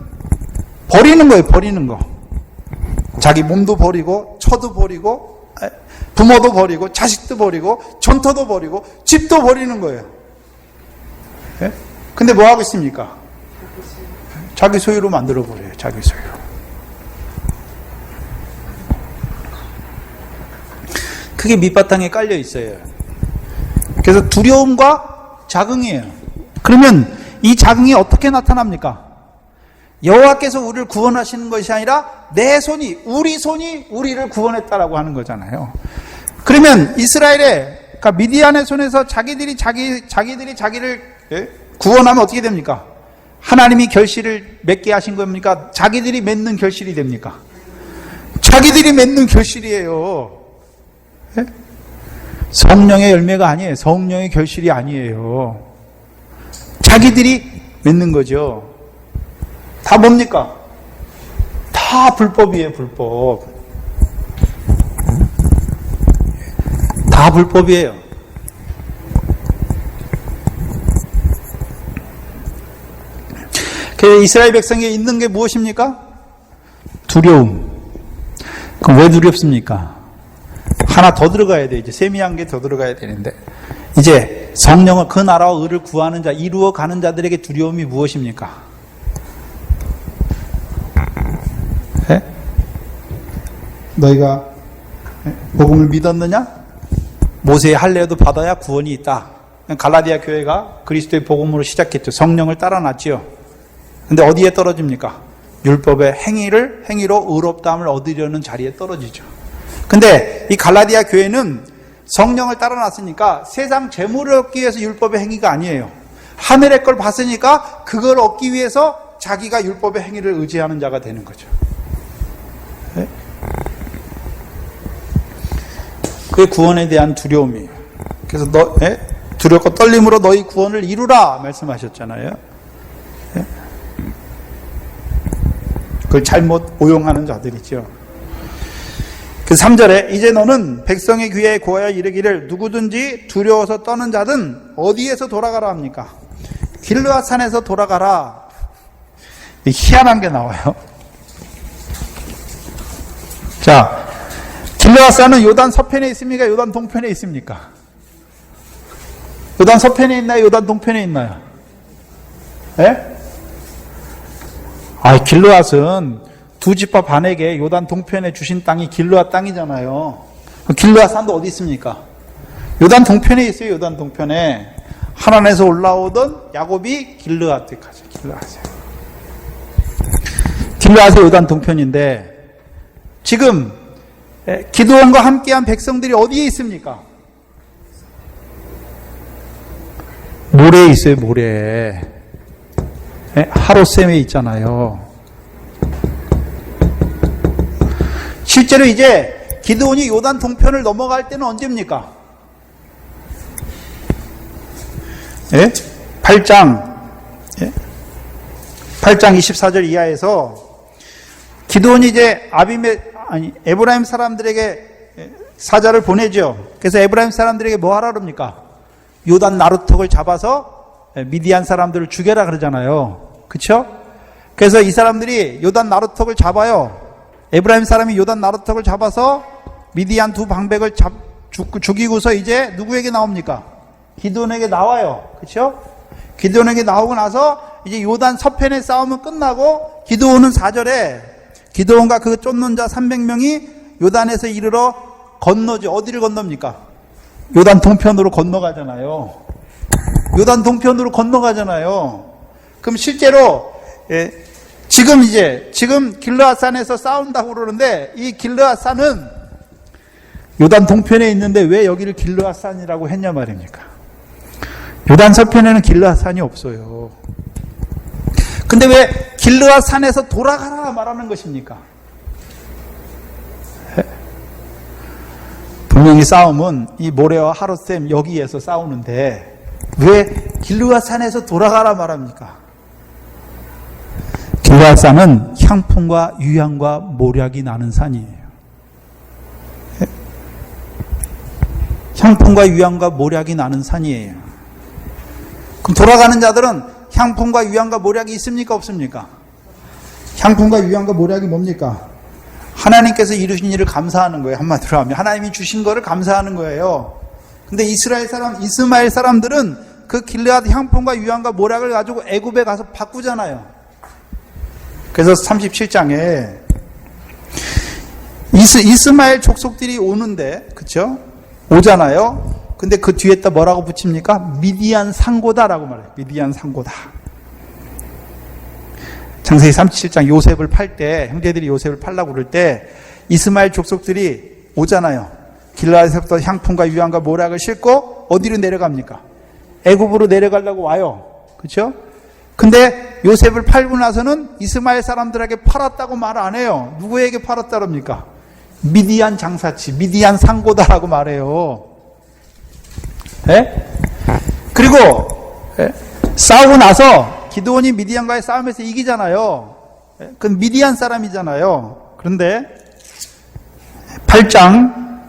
버리는 거예요. 버리는 거. 자기 몸도 버리고 처도 버리고 부모도 버리고 자식도 버리고 전터도 버리고 집도 버리는 거예요. 근데 뭐 하고 있습니까? 자기 소유로 만들어버려요. 자기 소유. 그게 밑바탕에 깔려 있어요. 그래서 두려움과 자긍이에요. 그러면 이 자긍이 어떻게 나타납니까? 여호와께서 우리를 구원하시는 것이 아니라 내 손이, 우리 손이 우리를 구원했다라고 하는 거잖아요. 그러면 이스라엘의, 그러니까 미디안의 손에서 자기들이 자기를 구원하면 어떻게 됩니까? 하나님이 결실을 맺게 하신 겁니까? 자기들이 맺는 결실이 됩니까? 자기들이 맺는 결실이에요. 성령의 열매가 아니에요. 성령의 결실이 아니에요. 자기들이 맺는 거죠. 다 뭡니까? 다 불법이에요, 불법. 다 불법이에요. 이스라엘 백성에 있는 게 무엇입니까? 두려움. 그럼 왜 두렵습니까? 하나 더 들어가야 돼. 이제 세미한 게 더 들어가야 되는데. 이제 성령을 그 나라와 의를 구하는 자, 이루어 가는 자들에게 두려움이 무엇입니까? 네? 너희가 복음을 믿었느냐? 모세의 할례도 받아야 구원이 있다. 갈라디아 교회가 그리스도의 복음으로 시작했죠. 성령을 따라놨지요. 근데 어디에 떨어집니까? 율법의 행위로 의롭다함을 얻으려는 자리에 떨어지죠. 근데 이 갈라디아 교회는 성령을 따라놨으니까 세상 재물을 얻기 위해서 율법의 행위가 아니에요. 하늘의 걸 봤으니까 그걸 얻기 위해서 자기가 율법의 행위를 의지하는 자가 되는 거죠. 네? 그게 구원에 대한 두려움이에요. 그래서 두렵고 떨림으로 너희 구원을 이루라 말씀하셨잖아요. 네? 그걸 잘못 오용하는 자들이죠. 그 3절에 이제 너는 백성의 귀에 고하여 이르기를 누구든지 두려워서 떠는 자든 어디에서 돌아가라 합니까? 길르앗 산에서 돌아가라. 희한한 게 나와요. 자, 길르앗 산은 요단 서편에 있습니까? 요단 동편에 있습니까? 요단 서편에 있나요? 요단 동편에 있나요? 예? 길르앗은 두 지파 반에게 요단 동편에 주신 땅이 길르앗 땅이잖아요. 길르앗 산도 어디 있습니까? 요단 동편에 있어요. 요단 동편에 하나님에서 올라오던 야곱이 길르앗에 가죠. 길르앗의 요단 동편인데 지금 기드온과 함께한 백성들이 어디에 있습니까? 모래에 있어요. 모래에. 하롯셈에 있잖아요. 실제로 이제 기드온이 요단 동편을 넘어갈 때는 언제입니까? 8장 24절 이하에서 기드온이 이제 에브라임 사람들에게 사자를 보내죠. 그래서 에브라임 사람들에게 뭐 하라 그럽니까? 요단 나루턱을 잡아서 미디안 사람들을 죽여라 그러잖아요. 그렇죠? 그래서 이 사람들이 요단 나루턱을 잡아요. 에브라임 사람이 요단 나루턱을 잡아서 미디안 두 방백을 죽이고서 이제 누구에게 나옵니까? 기드온에게 나와요. 그렇죠? 기드온에게 나오고 나서 이제 요단 서편의 싸움은 끝나고 기드온은 4절에 기드온과 그 쫓는 자 300명이 요단에서 이르러 건너죠. 어디를 건넙니까? 요단 동편으로 건너가잖아요. 요단 동편으로 건너가잖아요. 그럼 실제로 지금 길르앗 산에서 싸운다고 그러는데 이 길르앗 산은 요단 동편에 있는데 왜 여기를 길르앗 산이라고 했냐 말입니까? 요단 서편에는 길르앗 산이 없어요. 근데 왜 길르앗 산에서 돌아가라 말하는 것입니까? 분명히 싸움은 이 모래와 하롯셈 여기에서 싸우는데 왜 길르앗 산에서 돌아가라 말합니까? 길르앗 산은 향품과 유향과 모략이 나는 산이에요. 향품과 유향과 모략이 나는 산이에요. 그럼 돌아가는 자들은 향품과 유향과 모략이 있습니까? 없습니까? 향품과 유향과 모략이 뭡니까? 하나님께서 이루신 일을 감사하는 거예요. 한마디로 하면 하나님이 주신 거를 감사하는 거예요. 근데 이스마엘 사람들은 그 길르앗 향품과 유향과 모략을 가지고 애굽에 가서 바꾸잖아요. 그래서 37장에 이스마엘 족속들이 오는데, 그쵸? 오잖아요. 근데 그 뒤에다 뭐라고 붙입니까? 미디안 상고다라고 말해요. 미디안 상고다. 창세기 37장 요셉을 팔 때, 형제들이 요셉을 팔라고 그럴 때 이스마엘 족속들이 오잖아요. 길르앗에서부터 향품과 유향과 모략을 싣고 어디로 내려갑니까? 애굽으로 내려가려고 와요. 그렇죠? 근데 요셉을 팔고 나서는 이스마엘 사람들에게 팔았다고 말 안 해요. 누구에게 팔았다 그럽니까? 미디안 장사치, 미디안 상고다라고 말해요. 네? 그리고 싸우고 나서 기드온이 미디안과의 싸움에서 이기잖아요. 그건 미디안 사람이잖아요. 그런데 8장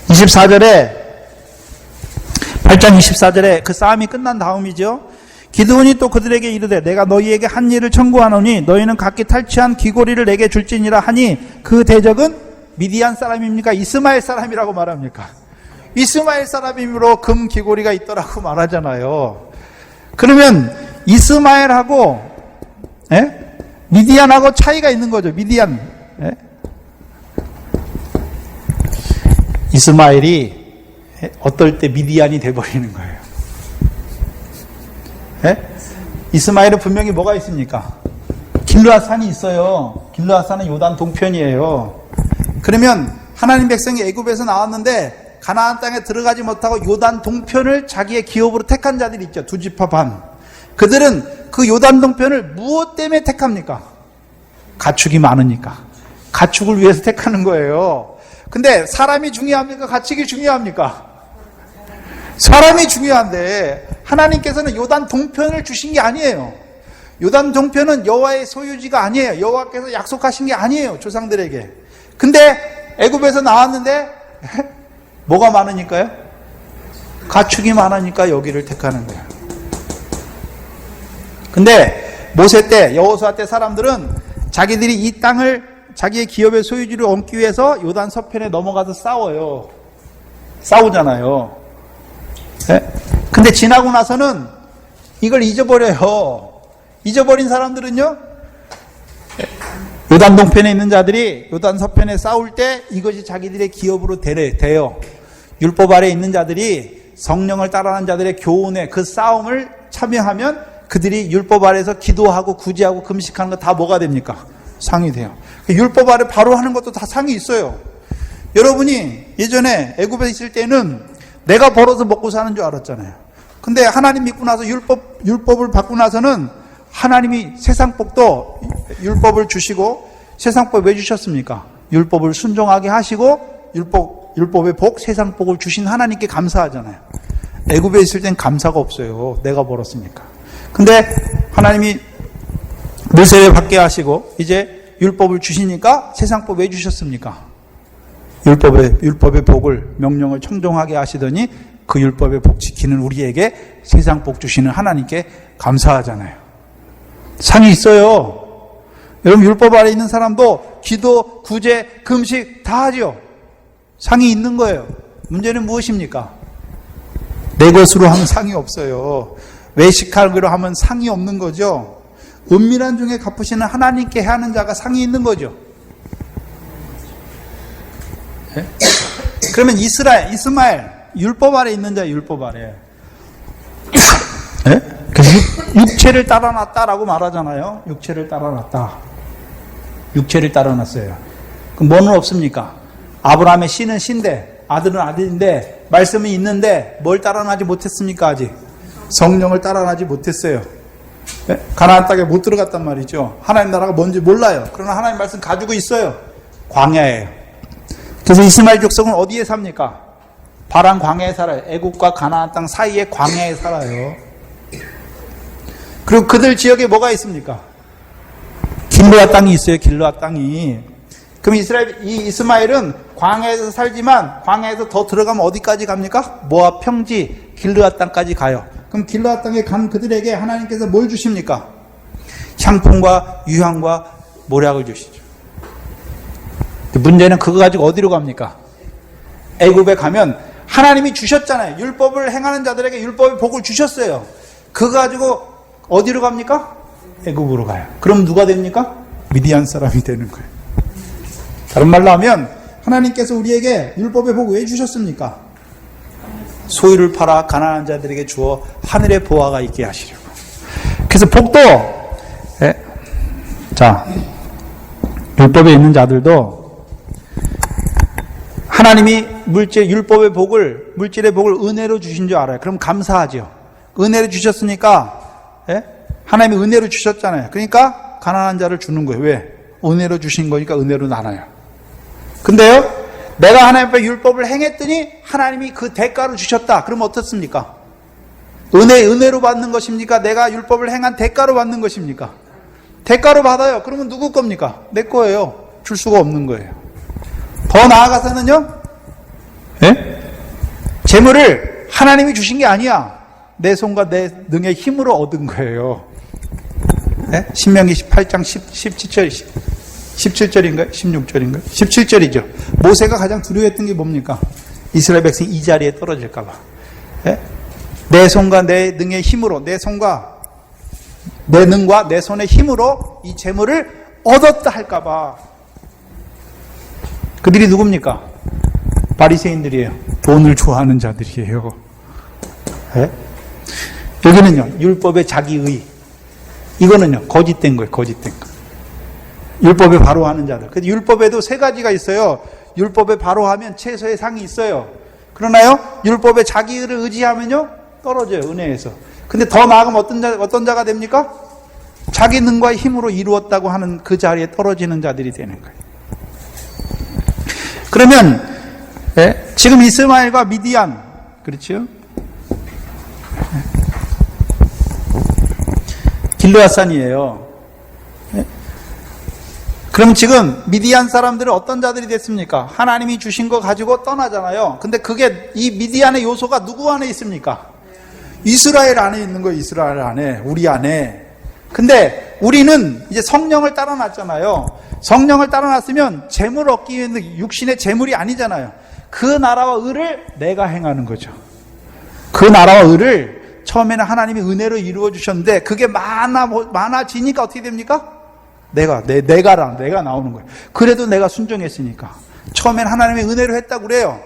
24절에 그 싸움이 끝난 다음이죠. 기드온이 또 그들에게 이르되 내가 너희에게 한 일을 청구하노니 너희는 각기 탈취한 귀고리를 내게 줄지니라 하니 그 대적은 미디안 사람입니까? 이스마엘 사람이라고 말합니까? 이스마엘 사람이므로 금 귀고리가 있더라고 말하잖아요. 그러면 이스마엘하고 미디안하고 차이가 있는 거죠. 미디안. 이스마엘이 어떨 때 미디안이 돼버리는 거예요. 이스마엘은 분명히 뭐가 있습니까? 길르앗산이 있어요. 길르앗산은 요단 동편이에요. 그러면 하나님 백성이 애굽에서 나왔는데 가나안 땅에 들어가지 못하고 요단 동편을 자기의 기업으로 택한 자들이 있죠. 두 지파 반. 그들은 그 요단 동편을 무엇 때문에 택합니까? 가축이 많으니까. 가축을 위해서 택하는 거예요. 근데 사람이 중요합니까? 가축이 중요합니까? 사람이 중요한데 하나님께서는 요단 동편을 주신 게 아니에요. 요단 동편은 여호와의 소유지가 아니에요. 여호와께서 약속하신 게 아니에요. 조상들에게. 근데 애굽에서 나왔는데 뭐가 많으니까요? 가축이 많으니까 여기를 택하는 거예요. 근데 모세 때, 여호수아 때 사람들은 자기들이 이 땅을 자기의 기업의 소유지로 얹기 위해서 요단 서편에 넘어가서 싸워요. 싸우잖아요. 근데 지나고 나서는 이걸 잊어버려요. 잊어버린 사람들은요, 요단 동편에 있는 자들이 요단 서편에 싸울 때 이것이 자기들의 기업으로 돼요. 율법 아래에 있는 자들이 성령을 따라하는 자들의 교훈에 그 싸움을 참여하면 그들이 율법 아래에서 기도하고 구제하고 금식하는 거 다 뭐가 됩니까? 상이 돼요. 율법 아래 바로 하는 것도 다 상이 있어요. 여러분이 예전에 애굽에 있을 때는 내가 벌어서 먹고 사는 줄 알았잖아요. 근데 하나님 믿고 나서 율법을 받고 나서는 하나님이 세상복도 율법을 주시고, 세상복 왜 주셨습니까? 율법을 순종하게 하시고 율법의 복, 세상복을 주신 하나님께 감사하잖아요. 애굽에 있을 땐 감사가 없어요. 내가 벌었으니까. 근데 하나님이 모세를 받게 하시고 이제 율법을 주시니까 세상법 왜 주셨습니까? 율법의 복을, 명령을 청종하게 하시더니 그 율법의 복 지키는 우리에게 세상 복 주시는 하나님께 감사하잖아요. 상이 있어요. 여러분 율법 아래 있는 사람도 기도, 구제, 금식 다 하죠. 상이 있는 거예요. 문제는 무엇입니까? 내 것으로 하면 상이 없어요. 외식하기로 하면 상이 없는 거죠. 은밀한 중에 갚으시는 하나님께 하는 자가 상이 있는 거죠. 네? 그러면 이스마엘 율법 아래 있는 자, 율법 아래. 네? 그래서 육체를 따라놨다라고 말하잖아요. 육체를 따라놨다. 육체를 따라놨어요. 그럼 뭐는 없습니까? 아브라함의 씨는 씨인데, 아들은 아들인데, 말씀이 있는데 뭘 따라나지 못했습니까? 아직 성령을 따라나지 못했어요. 네? 가나안 땅에 못 들어갔단 말이죠. 하나님 나라가 뭔지 몰라요. 그러나 하나님 말씀 가지고 있어요. 광야예요. 그래서 이스마엘 족속은 어디에 삽니까? 바란 광야에 살아요. 애국과 가나안 땅 사이에 광야에 살아요. 그리고 그들 지역에 뭐가 있습니까? 길르앗 땅이 있어요. 길르앗 땅이. 그럼 이스마엘은 광야에서 살지만 광야에서 더 들어가면 어디까지 갑니까? 모압 평지 길르앗 땅까지 가요. 그럼 길르앗 땅에 간 그들에게 하나님께서 뭘 주십니까? 향품과 유향과 모략을 주시죠. 문제는 그거 가지고 어디로 갑니까? 애굽에 가면 하나님이 주셨잖아요. 율법을 행하는 자들에게 율법의 복을 주셨어요. 그거 가지고 어디로 갑니까? 애굽으로 가요. 그럼 누가 됩니까? 미디안 사람이 되는 거예요. 다른 말로 하면 하나님께서 우리에게 율법의 복 왜 주셨습니까? 소유를 팔아 가난한 자들에게 주어 하늘의 보화가 있게 하시려고. 그래서 복도 자 율법에 있는 자들도 하나님이 율법의 복을, 물질의 복을 은혜로 주신 줄 알아요. 그럼 감사하죠. 은혜로 주셨으니까, 하나님이 은혜로 주셨잖아요. 그러니까 가난한 자를 주는 거예요. 왜? 은혜로 주신 거니까 은혜로 나눠요. 근데요, 내가 하나님 앞에 율법을 행했더니 하나님이 그 대가로 주셨다. 그럼 어떻습니까? 은혜로 받는 것입니까? 내가 율법을 행한 대가로 받는 것입니까? 대가로 받아요. 그러면 누구 겁니까? 내 거예요. 줄 수가 없는 거예요. 더 나아가서는요, 재물을 하나님이 주신 게 아니야. 내 손과 내 능의 힘으로 얻은 거예요. 네? 신명기 18장 17절인가요? 16절인가요? 17절이죠. 모세가 가장 두려워했던 게 뭡니까? 이스라엘 백성이 이 자리에 떨어질까 봐. 네? 내 손과 내 능의 힘으로, 내 손과 내 능과 내 손의 힘으로 이 재물을 얻었다 할까 봐. 그들이 누굽니까? 바리새인들이에요. 돈을 좋아하는 자들이에요. 네? 여기는요, 율법의 자기의. 이거는요, 거짓된 거예요, 거짓된 거. 율법에 바로 하는 자들. 그래서 율법에도 세 가지가 있어요. 율법에 바로 하면 최소의 상이 있어요. 그러나요, 율법에 자기를 의지하면요, 떨어져요, 은혜에서. 근데 더 나아가면 어떤 자가 됩니까? 자기 능과의 힘으로 이루었다고 하는 그 자리에 떨어지는 자들이 되는 거예요. 그러면, 지금 이스마엘과 미디안, 그렇죠? 길르앗산이에요. 그럼 지금 미디안 사람들은 어떤 자들이 됐습니까? 하나님이 주신 거 가지고 떠나잖아요. 근데 그게 이 미디안의 요소가 누구 안에 있습니까? 이스라엘 안에 있는 거예요. 이스라엘 안에, 우리 안에. 근데 우리는 이제 성령을 따라놨잖아요. 성령을 따라놨으면 재물 얻기 위해서 육신의 재물이 아니잖아요. 그 나라와 의를 내가 행하는 거죠. 그 나라와 의를 처음에는 하나님이 은혜로 이루어 주셨는데 그게 많아지니까 어떻게 됩니까? 내가 나오는 거예요. 그래도 내가 순종했으니까. 처음엔 하나님의 은혜로 했다고 그래요.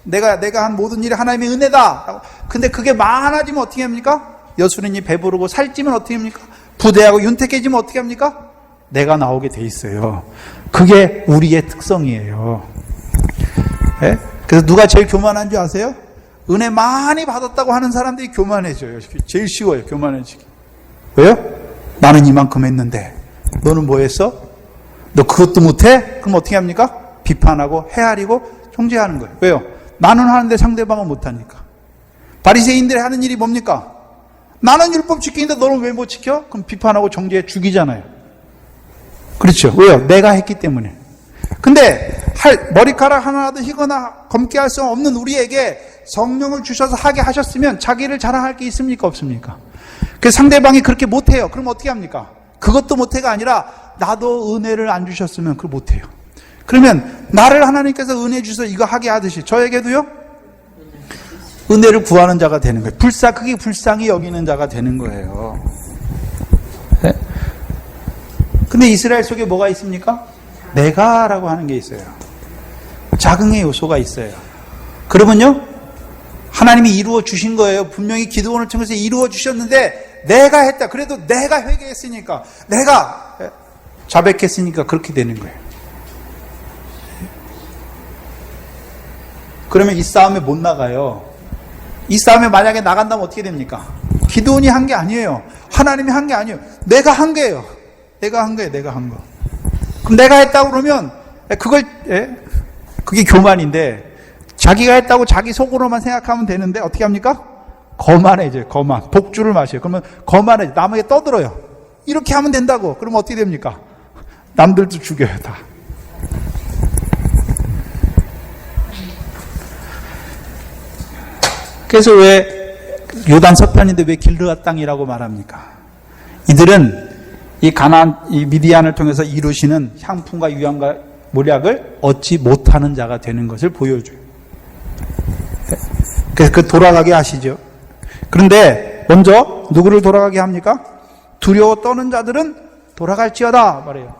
내가 한 모든 일이 하나님의 은혜다. 근데 그게 많아지면 어떻게 합니까? 여수린이 배부르고 살찌면 어떻게 합니까? 부대하고 윤택해지면 어떻게 합니까? 내가 나오게 돼 있어요. 그게 우리의 특성이에요. 네? 그래서 누가 제일 교만한 줄 아세요? 은혜 많이 받았다고 하는 사람들이 교만해져요. 제일 쉬워요, 교만해지기. 왜요? 나는 이만큼 했는데 너는 뭐 했어? 너 그것도 못해? 그럼 어떻게 합니까? 비판하고 헤아리고 정죄하는 거예요. 왜요? 나는 하는데 상대방은 못하니까. 바리새인들이 하는 일이 뭡니까? 나는 율법 지키는데 너는 왜 못 지켜? 그럼 비판하고 정죄해 죽이잖아요. 그렇죠. 왜요? 내가 했기 때문에. 근데 머리카락 하나라도 희거나 검게 할 수 없는 우리에게 성령을 주셔서 하게 하셨으면 자기를 자랑할 게 있습니까? 없습니까? 그래서 상대방이 그렇게 못해요. 그럼 어떻게 합니까? 그것도 못해가 아니라 나도 은혜를 안 주셨으면 그걸 못해요. 그러면 나를 하나님께서 은혜 주셔서 이거 하게 하듯이 저에게도요? 은혜를 구하는 자가 되는 거예요. 그게 불쌍히 여기는 자가 되는 거예요. 네? 근데 이스라엘 속에 뭐가 있습니까? 내가라고 하는 게 있어요. 자긍의 요소가 있어요. 그러면요, 하나님이 이루어 주신 거예요. 분명히 기도원을 통해서 이루어 주셨는데 내가 했다. 그래도 내가 회개했으니까, 내가 자백했으니까 그렇게 되는 거예요. 그러면 이 싸움에 못 나가요. 이 싸움에 만약에 나간다면 어떻게 됩니까? 기도원이 한 게 아니에요. 하나님이 한 게 아니에요. 내가 한 거예요. 내가 한 거. 그럼 내가 했다고 그러면 그게 교만인데, 자기가 했다고 자기 속으로만 생각하면 되는데 어떻게 합니까? 거만해져요. 거만. 독주를 마셔요. 그러면 거만해져. 남에게 떠들어요. 이렇게 하면 된다고. 그러면 어떻게 됩니까? 남들도 죽여요, 다. 그래서 왜 요단 서편인데 왜 길르앗 땅이라고 말합니까? 이들은 이 미디안을 통해서 이루시는 향품과 유향과 모략을 얻지 못하는 자가 되는 것을 보여줘요. 그래서 그 돌아가게 하시죠. 그런데 먼저 누구를 돌아가게 합니까? 두려워 떠는 자들은 돌아갈지어다 말해요.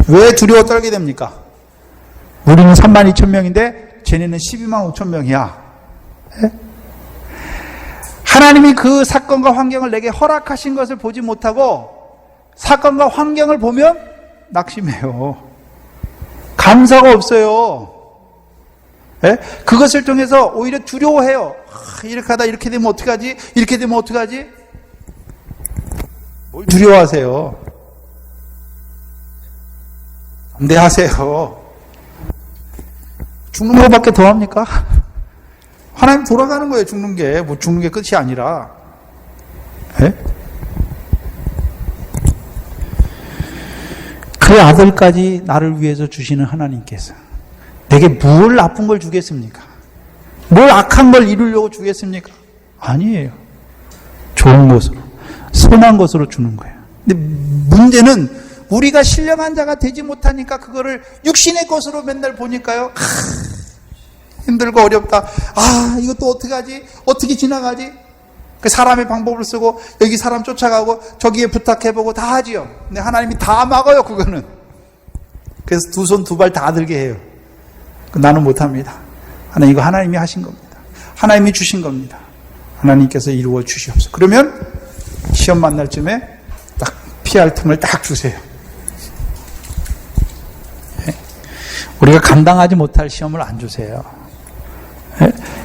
왜 두려워 떨게 됩니까? 우리는 32,000명인데 쟤네는 125,000명이야. 하나님이 그 사건과 환경을 내게 허락하신 것을 보지 못하고 사건과 환경을 보면 낙심해요. 감사가 없어요. 그것을 통해서 오히려 두려워해요. 이렇게 하다 이렇게 되면 어떡하지? 이렇게 되면 어떡하지? 뭘 두려워하세요? 담대하세요. 죽는 것밖에 더 합니까? 하나님 돌아가는 거예요. 죽는 게 끝이 아니라. 그 아들까지 나를 위해서 주시는 하나님께서 내게 뭘 나쁜 걸 주겠습니까? 뭘 악한 걸 이루려고 주겠습니까? 아니에요. 좋은 것으로, 선한 것으로 주는 거예요. 근데 문제는 우리가 신령한 자가 되지 못하니까 그거를 육신의 것으로 맨날 보니까요. 힘들고 어렵다. 이것도 어떻게 하지? 어떻게 지나가지? 그 사람의 방법을 쓰고 여기 사람 쫓아가고 저기에 부탁해보고 다 하지요. 근데 하나님이 다 막아요, 그거는. 그래서 두 손 두 발 다 들게 해요. 나는 못합니다. 하나님, 이거 하나님이 하신 겁니다. 하나님이 주신 겁니다. 하나님께서 이루어 주시옵소서. 그러면 시험 만날 쯤에 딱 피할 틈을 딱 주세요. 우리가 감당하지 못할 시험을 안 주세요.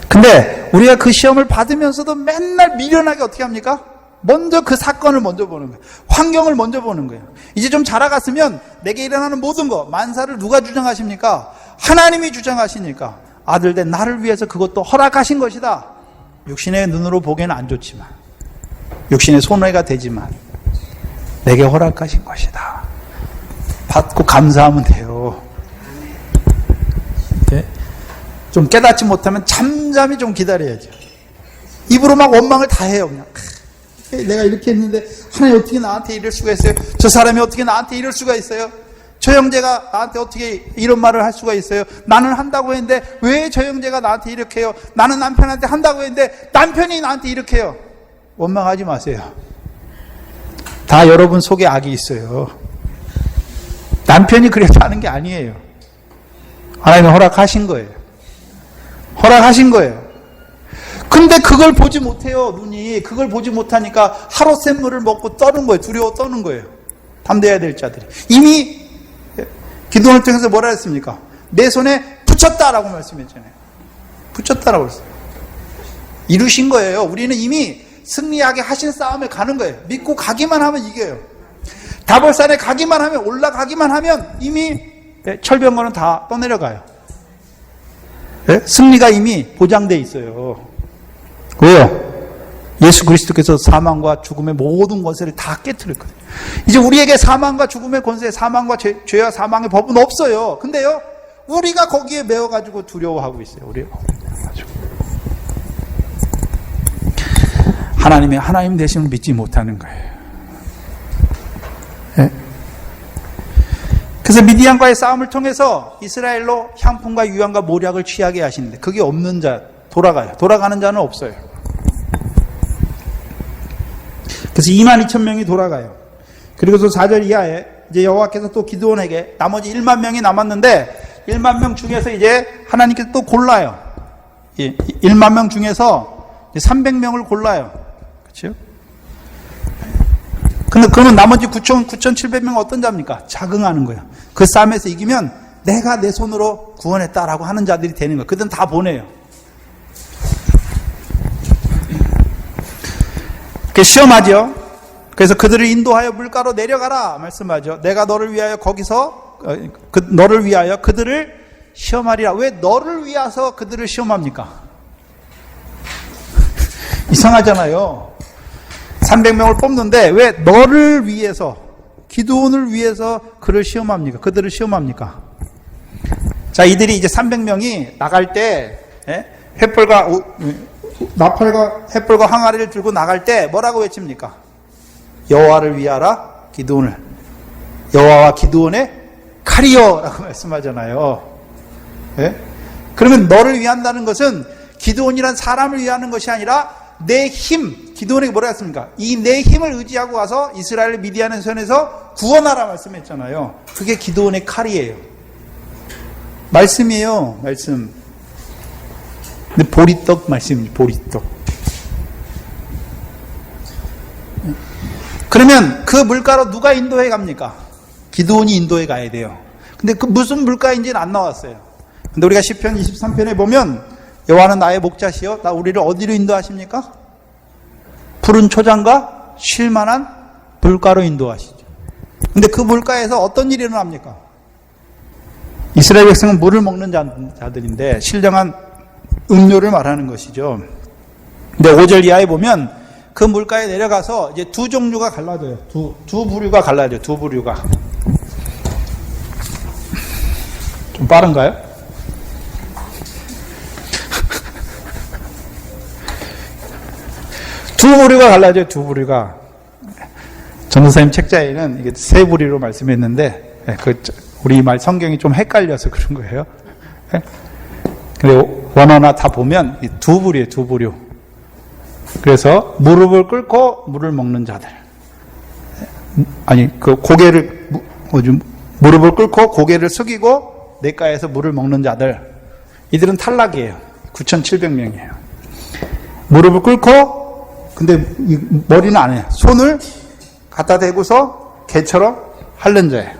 근데 우리가 그 시험을 받으면서도 맨날 미련하게 어떻게 합니까? 먼저 그 사건을 먼저 보는 거예요. 환경을 먼저 보는 거예요. 이제 좀 자라갔으면 내게 일어나는 모든 거, 만사를 누가 주장하십니까? 하나님이 주장하시니까 아들 된 나를 위해서 그것도 허락하신 것이다. 육신의 눈으로 보기에는 안 좋지만, 육신의 손해가 되지만 내게 허락하신 것이다. 받고 감사하면 돼요. 좀 깨닫지 못하면 잠잠히 좀 기다려야죠. 입으로 막 원망을 다 해요. 그냥 내가 이렇게 했는데 하나님 어떻게 나한테 이럴 수가 있어요? 저 사람이 어떻게 나한테 이럴 수가 있어요? 저 형제가 나한테 어떻게 이런 말을 할 수가 있어요? 나는 한다고 했는데 왜 저 형제가 나한테 이렇게 해요? 나는 남편한테 한다고 했는데 남편이 나한테 이렇게 해요. 원망하지 마세요. 다 여러분 속에 악이 있어요. 남편이 그래서 하는 게 아니에요. 하나님이 허락하신 거예요. 허락하신 거예요. 근데 그걸 보지 못해요, 눈이. 그걸 보지 못하니까 하루 샘물을 먹고 떠는 거예요. 두려워 떠는 거예요. 담대해야 될 자들이. 이미 기도를 통해서 뭐라 했습니까? 내 손에 붙였다라고 말씀했잖아요. 붙였다라고 했어요. 이루신 거예요. 우리는 이미 승리하게 하신 싸움에 가는 거예요. 믿고 가기만 하면 이겨요. 다볼산에 가기만 하면, 올라가기만 하면 이미 철병거는 다 떠내려가요. 승리가 이미 보장되어 있어요. 왜요? 예수 그리스도께서 사망과 죽음의 모든 권세를 다 깨뜨렸거든요. 이제 우리에게 사망과 죽음의 권세, 사망과 죄와 사망의 법은 없어요. 근데요, 우리가 거기에 매어가지고 두려워하고 있어요. 우리가 하나님 대신을 믿지 못하는 거예요. 그래서 미디안과의 싸움을 통해서 이스라엘로 향품과 유황과 모략을 취하게 하시는데 그게 없는 자 돌아가요. 돌아가는 자는 없어요. 그래서 22,000명이 돌아가요. 그리고서 4절 이하에 이제 여호와께서 또 기드온에게 나머지 1만 명이 남았는데 1만 명 중에서 이제 하나님께서 또 골라요. 1만 명 중에서 300명을 골라요. 그렇죠? 근데 그러면 나머지 9,700명은 어떤 자입니까? 자긍하는 거예요. 그 싸움에서 이기면 내가 내 손으로 구원했다라고 하는 자들이 되는 거예요. 그들은 다 보내요. 시험하죠. 그래서 그들을 인도하여 물가로 내려가라 말씀하죠. 내가 너를 위하여 거기서 너를 위하여 그들을 시험하리라. 왜 너를 위해서 그들을 시험합니까? 이상하잖아요. 300명을 뽑는데 왜 너를 위해서, 기드온을 위해서 그를 시험합니까? 그들을 시험합니까? 자, 이들이 이제 300명이 나갈 때 횃불과 나팔과 횃불과 항아리를 들고 나갈 때 뭐라고 외칩니까? 여호와를 위하라 기드온을, 여호와와 기드온의 칼이요라고 말씀하잖아요. 그러면 너를 위한다는 것은 기드온이란 사람을 위하는 것이 아니라 내 힘, 기드온에게 뭐라 했습니까? 이 내 힘을 의지하고 가서 이스라엘을 미디안의 손에서 구원하라 말씀했잖아요. 그게 기드온의 칼이에요. 말씀이에요, 말씀. 근데 보리떡 말씀입니다, 보리떡. 그러면 그 물가로 누가 인도해 갑니까? 기드온이 인도해 가야 돼요. 근데 그 무슨 물가인지는 안 나왔어요. 근데 우리가 시편 23편에 보면 여호와는 나의 목자시여, 나 우리를 어디로 인도하십니까? 푸른 초장과 쉴만한 물가로 인도하시죠. 근데 그 물가에서 어떤 일이 일어납니까? 이스라엘 백성은 물을 먹는 자들인데 신령한 음료를 말하는 것이죠. 근데 5절 이하에 보면 그 물가에 내려가서 이제 두 종류가 갈라져요. 두 부류가 갈라져요. 두 부류가. 좀 빠른가요? 두 부류가 갈라져요. 두 부류가. 전도사님 책자에는 이게 세 부류로 말씀했는데 우리 말 성경이 좀 헷갈려서 그런 거예요. 근데 원어나 다 보면 두 부류예요. 두 부류. 그래서 무릎을 꿇고 물을 먹는 자들. 아니 그 고개를 무릎을 꿇고 고개를 숙이고 냇가에서 물을 먹는 자들. 이들은 탈락이에요. 9,700명이에요. 무릎을 꿇고 근데 머리는 안 해요. 손을 갖다 대고서 개처럼 핥는 자예요.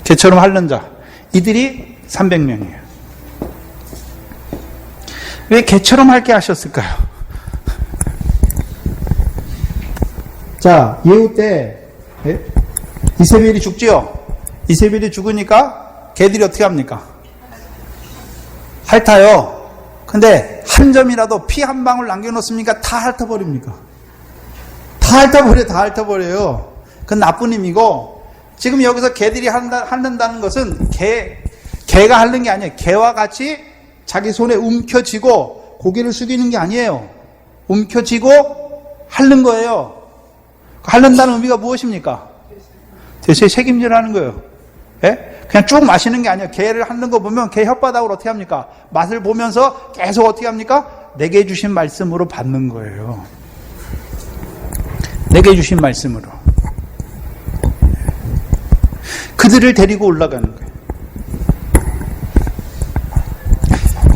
개처럼 핥는 자. 이들이 300명이에요. 왜 개처럼 핥게 하셨을까요? 자, 예후 때 이세벨이 죽지요. 이세벨이 죽으니까 개들이 어떻게 합니까? 핥아요. 근데 한 점이라도 피 한 방울 남겨놓습니까? 다 핥아버립니까? 다 핥아버려요. 그건 나쁜 힘이고, 지금 여기서 개들이 핥는다는 것은 개가 핥는 게 아니에요. 개와 같이 자기 손에 움켜쥐고 고개를 숙이는 게 아니에요. 움켜쥐고 핥는 거예요. 핥는다는 의미가 무엇입니까? 대신 책임지라는 거예요. 예? 그냥 쭉 마시는 게 아니에요. 개를 핥는 거 보면 개 혓바닥으로 어떻게 합니까? 맛을 보면서 계속 어떻게 합니까? 내게 주신 말씀으로 받는 거예요. 내게 주신 말씀으로. 그들을 데리고 올라가는 거예요.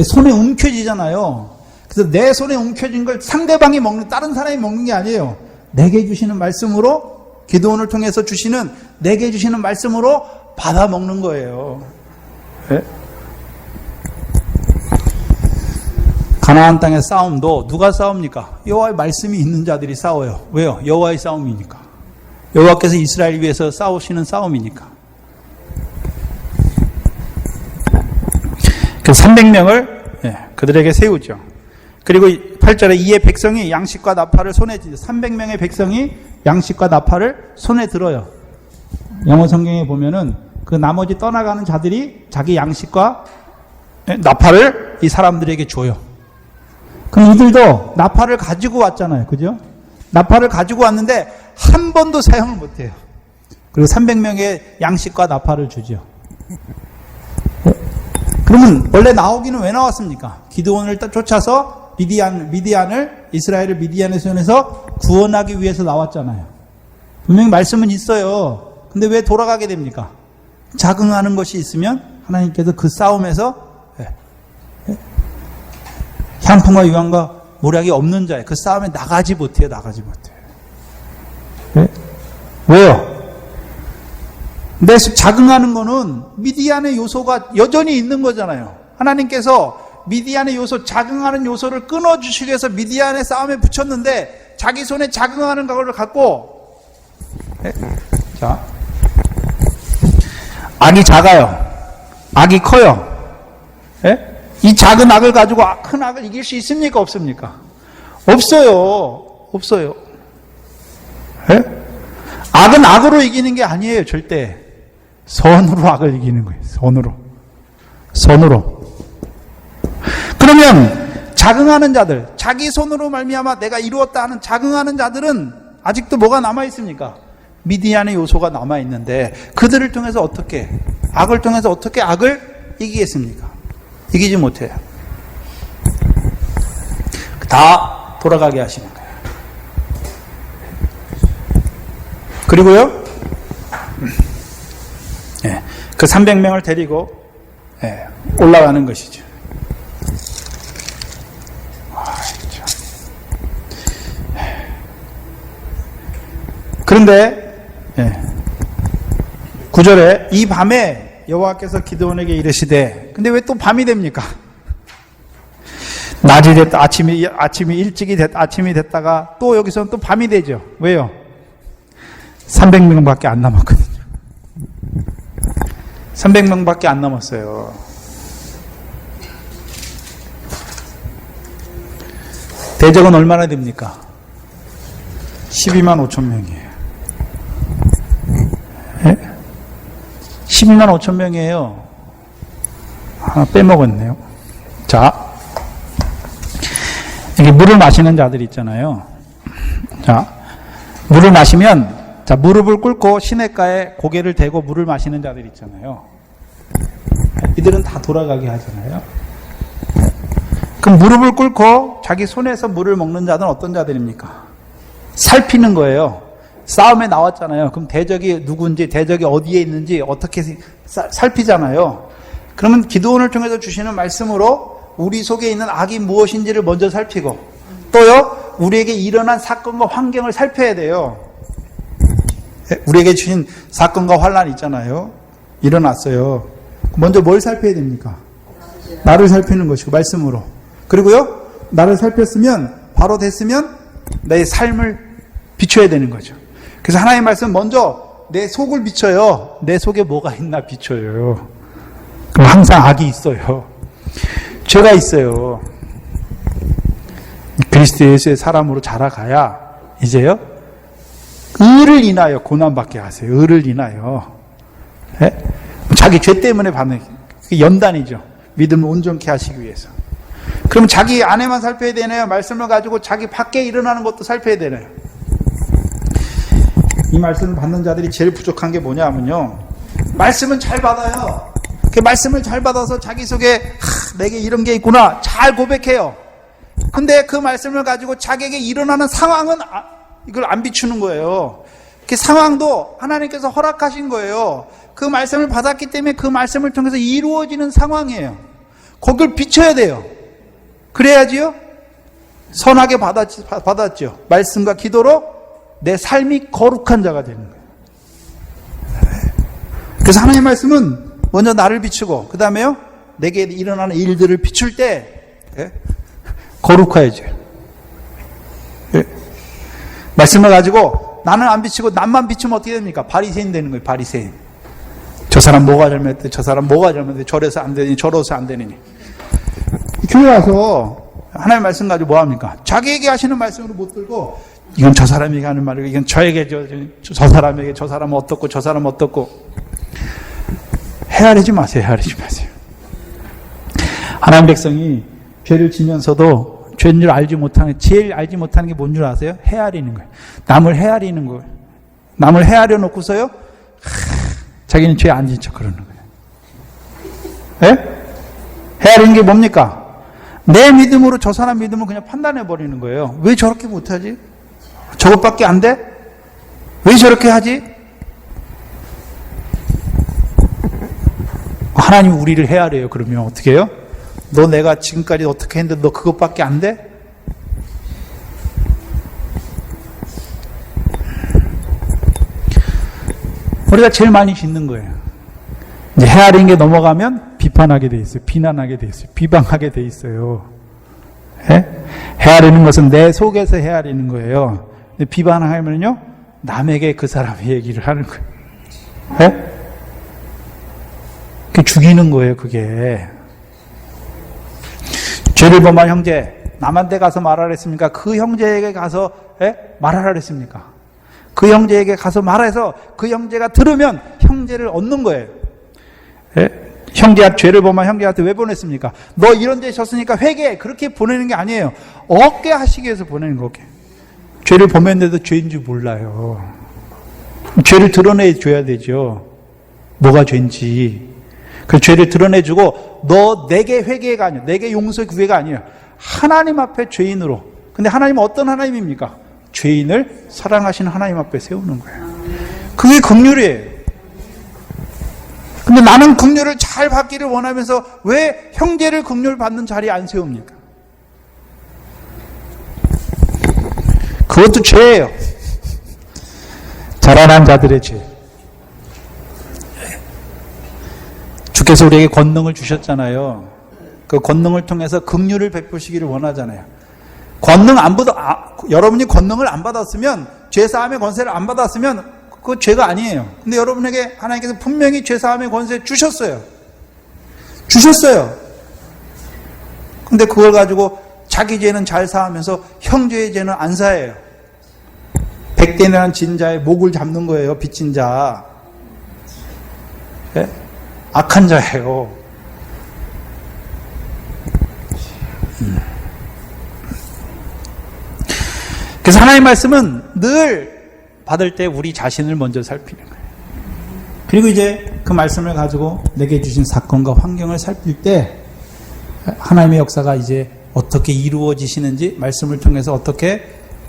손에 움켜쥐잖아요. 그래서 내 손에 움켜진 걸 상대방이 먹는, 다른 사람이 먹는 게 아니에요. 내게 주시는 말씀으로, 기도원을 통해서 주시는, 내게 주시는 말씀으로 받아 먹는 거예요. 네? 가나안 땅의 싸움도 누가 싸웁니까? 여호와의 말씀이 있는 자들이 싸워요. 왜요? 여호와의 싸움이니까. 여호와께서 이스라엘 위해서 싸우시는 싸움이니까. 그 300명을 그들에게 세우죠. 그리고 8절에 이에 백성이 양식과 나팔을 손에 쥐죠. 300명의 백성이 양식과 나팔을 손에 들어요. 영어 성경에 보면은 그 나머지 떠나가는 자들이 자기 양식과 나팔을 이 사람들에게 줘요. 그럼 이들도 나팔을 가지고 왔잖아요. 그죠? 나팔을 가지고 왔는데 한 번도 사용을 못해요. 그리고 300명의 양식과 나팔을 주죠. 그러면 원래 나오기는 왜 나왔습니까? 기드온을 쫓아서 미디안을, 이스라엘을 미디안의 손에서 구원하기 위해서 나왔잖아요. 분명히 말씀은 있어요. 근데 왜 돌아가게 됩니까? 자긍하는 것이 있으면 하나님께서 그 싸움에서 향품과 유황과 모략이 없는 자예요. 그 싸움에 나가지 못해요. 왜요? 근데 자긍하는 거는 미디안의 요소가 여전히 있는 거잖아요. 하나님께서 미디안의 요소, 자긍하는 요소를 끊어주시기 위해서 미디안의 싸움에 붙였는데 자기 손에 자긍하는 걸 갖고 자, 악이 작아요. 악이 커요. 이 작은 악을 가지고 큰 악을 이길 수 있습니까? 없습니까? 없어요. 악은 악으로 이기는 게 아니에요. 절대. 선으로 악을 이기는 거예요. 선으로. 그러면 자긍하는 자들, 자기 손으로 말미암아 내가 이루었다 하는 자긍하는 자들은 아직도 뭐가 남아 있습니까? 미디안의 요소가 남아 있는데 그들을 통해서 어떻게, 악을 통해서 어떻게 악을 이기겠습니까? 이기지 못해요. 다 돌아가게 하시는 거예요. 그리고요, 그 300명을 데리고 올라가는 것이죠. 그런데 9절에 이 밤에 여호와께서 기드온에게 이르시되, 근데 왜 또 밤이 됩니까? 낮이 됐다, 아침이 일찍이 됐다, 아침이 됐다가 또 여기서는 또 밤이 되죠. 왜요? 300명밖에 안 남았거든요. 300명밖에 안 남았어요. 대적은 얼마나 됩니까? 12만 5천 명이에요. 12만 5천 명이에요. 하나 빼먹었네요. 자, 이게 물을 마시는 자들 있잖아요. 자, 물을 마시면, 자, 무릎을 꿇고 시냇가에 고개를 대고 물을 마시는 자들 있잖아요. 이들은 다 돌아가게 하잖아요. 그럼 무릎을 꿇고 자기 손에서 물을 먹는 자들은 어떤 자들입니까? 살피는 거예요. 싸움에 나왔잖아요. 그럼 대적이 누군지, 대적이 어디에 있는지 어떻게 살피잖아요. 그러면 기도원을 통해서 주시는 말씀으로 우리 속에 있는 악이 무엇인지를 먼저 살피고, 또요, 우리에게 일어난 사건과 환경을 살펴야 돼요. 우리에게 주신 사건과 환란이 있잖아요. 일어났어요. 먼저 뭘 살펴야 됩니까? 나를 살피는 것이고, 말씀으로. 그리고요, 나를 살폈으면, 바로 됐으면, 내 삶을 비춰야 되는 거죠. 그래서 하나님의 말씀 먼저 내 속을 비춰요. 내 속에 뭐가 있나 비춰요. 그럼 항상 악이 있어요. 죄가 있어요. 그리스도 예수의 사람으로 자라가야 이제요, 의를 인하여 고난받게 하세요. 의를 인하여. 네? 자기 죄 때문에 받는 연단이죠. 믿음을 온전케 하시기 위해서. 그럼 자기 안에만 살펴야 되나요? 말씀을 가지고 자기 밖에 일어나는 것도 살펴야 되나요? 이 말씀을 받는 자들이 제일 부족한 게 뭐냐면요, 말씀은 잘 받아요. 그 말씀을 잘 받아서 자기 속에 내게 이런 게 있구나 잘 고백해요. 근데 그 말씀을 가지고 자기에게 일어나는 상황은 이걸 안 비추는 거예요. 그 상황도 하나님께서 허락하신 거예요. 그 말씀을 받았기 때문에 그 말씀을 통해서 이루어지는 상황이에요. 거길 비춰야 돼요. 그래야지요, 선하게 받았죠. 말씀과 기도로 내 삶이 거룩한 자가 되는 거예요. 그래서 하나님의 말씀은 먼저 나를 비추고, 그 다음에요, 내게 일어나는 일들을 비출 때 거룩해야죠. 말씀을 가지고 나는 안 비추고 남만 비추면 어떻게 됩니까? 바리새인 되는 거예요. 바리새인. 저 사람 뭐가 잘못했대, 저 사람 뭐가 잘못했대, 저래서 안 되니 저러서 안 되니. 교회 와서 하나님의 말씀 가지고 뭐 합니까? 자기에게 하시는 말씀으로 못 들고, 이건 저 사람에게 하는 말이고, 이건 저에게 저 사람에게, 저 사람은 어떻고 저 사람은 어떻고. 헤아리지 마세요. 헤아리지 마세요. 하나님 백성이 죄를 지면서도 죄인 줄 알지 못하는, 제일 알지 못하는 게 뭔 줄 아세요? 헤아리는 거예요. 남을 헤아리는 거예요. 남을 헤아려 놓고서요, 자기는 죄 안 진 척 그러는 거예요. 예? 헤아리는 게 뭡니까? 내 믿음으로 저 사람 믿음을 그냥 판단해 버리는 거예요. 왜 저렇게 못하지? 저것밖에 안 돼? 왜 저렇게 하지? 하나님이 우리를 헤아려요. 그러면 어떻게 해요? 너 내가 지금까지 어떻게 했는데 너 그것밖에 안 돼? 우리가 제일 많이 짓는 거예요. 이제 헤아리는 게 넘어가면 비판하게 돼 있어요. 비난하게 돼 있어요. 비방하게 돼 있어요. 예? 헤아리는 것은 내 속에서 헤아리는 거예요. 근데 비판하면요, 남에게 그 사람의 얘기를 하는 거예요. 예? 그게 죽이는 거예요, 그게. 죄를 범한 형제, 남한테 가서 말하라 했습니까? 그 형제에게 가서 말하라 했습니까? 그 형제에게 가서 말해서 그 형제가 들으면 형제를 얻는 거예요. 형제가 죄를 범한 형제한테 왜 보냈습니까? 너 이런 데 졌으니까 회개해. 그렇게 보내는 게 아니에요. 얻게 하시기 위해서 보내는 거게. 죄를 범했는데도 죄인 줄 몰라요. 죄를 드러내줘야 되죠. 뭐가 죄인지. 그 죄를 드러내주고, 너 내게 회개가 아니야, 내게 용서 구애가 아니야, 하나님 앞에 죄인으로. 근데 하나님은 어떤 하나님입니까? 죄인을 사랑하시는 하나님 앞에 세우는 거예요. 그게 긍휼이에요. 근데 나는 긍휼을 잘 받기를 원하면서 왜 형제를 긍휼 받는 자리에 안 세웁니까? 그것도 죄예요. 자라난 자들의 죄. 주께서 우리에게 권능을 주셨잖아요. 그 권능을 통해서 긍휼을 베푸시기를 원하잖아요. 권능 안 받아, 여러분이 권능을 안 받았으면, 죄사함의 권세를 안 받았으면 그거 죄가 아니에요. 근데 여러분에게 하나님께서 분명히 죄사함의 권세 주셨어요. 주셨어요. 근데 그걸 가지고 자기 죄는 잘 사하면서 형제의 죄는 안 사해요. 백대나는 진 자의 목을 잡는 거예요. 빚진 자. 네? 악한 자예요. 그래서 하나님의 말씀은 늘 받을 때 우리 자신을 먼저 살피는 거예요. 그리고 이제 그 말씀을 가지고 내게 주신 사건과 환경을 살필 때 하나님의 역사가 이제 어떻게 이루어지시는지, 말씀을 통해서 어떻게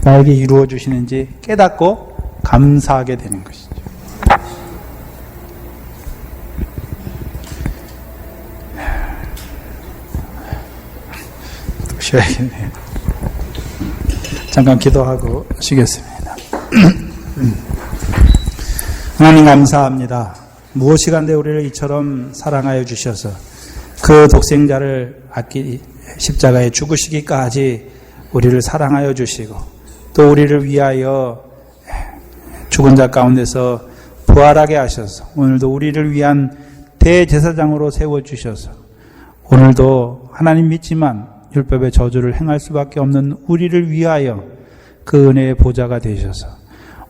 나에게 이루어 주시는지 깨닫고 감사하게 되는 것이죠. 또 쉬어야겠네요. 잠깐 기도하고 쉬겠습니다. 하나님 감사합니다. 무엇이간데 우리를 이처럼 사랑하여 주셔서 그 독생자를 십자가에 죽으시기까지 우리를 사랑하여 주시고 또 우리를 위하여 죽은 자 가운데서 부활하게 하셔서 오늘도 우리를 위한 대제사장으로 세워주셔서 오늘도 하나님 믿지만 율법의 저주를 행할 수밖에 없는 우리를 위하여 그 은혜의 보좌가 되셔서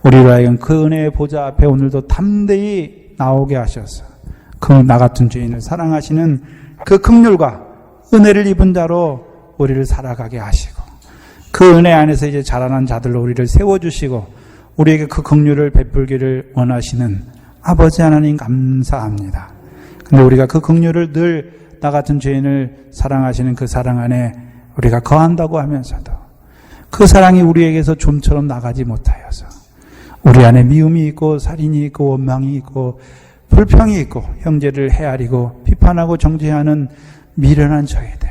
우리로 하여금 그 은혜의 보좌 앞에 오늘도 담대히 나오게 하셔서 그 나 같은 죄인을 사랑하시는 그 긍휼과 은혜를 입은 자로 우리를 살아가게 하시고 그 은혜 안에서 이제 자라난 자들로 우리를 세워주시고 우리에게 그 긍휼을 베풀기를 원하시는 아버지 하나님 감사합니다. 근데 우리가 그 긍휼을 늘 나 같은 죄인을 사랑하시는 그 사랑 안에 우리가 거한다고 하면서도 그 사랑이 우리에게서 좀처럼 나가지 못하여서 우리 안에 미움이 있고 살인이 있고 원망이 있고 불평이 있고 형제를 헤아리고 비판하고 정죄하는 미련한 저희들,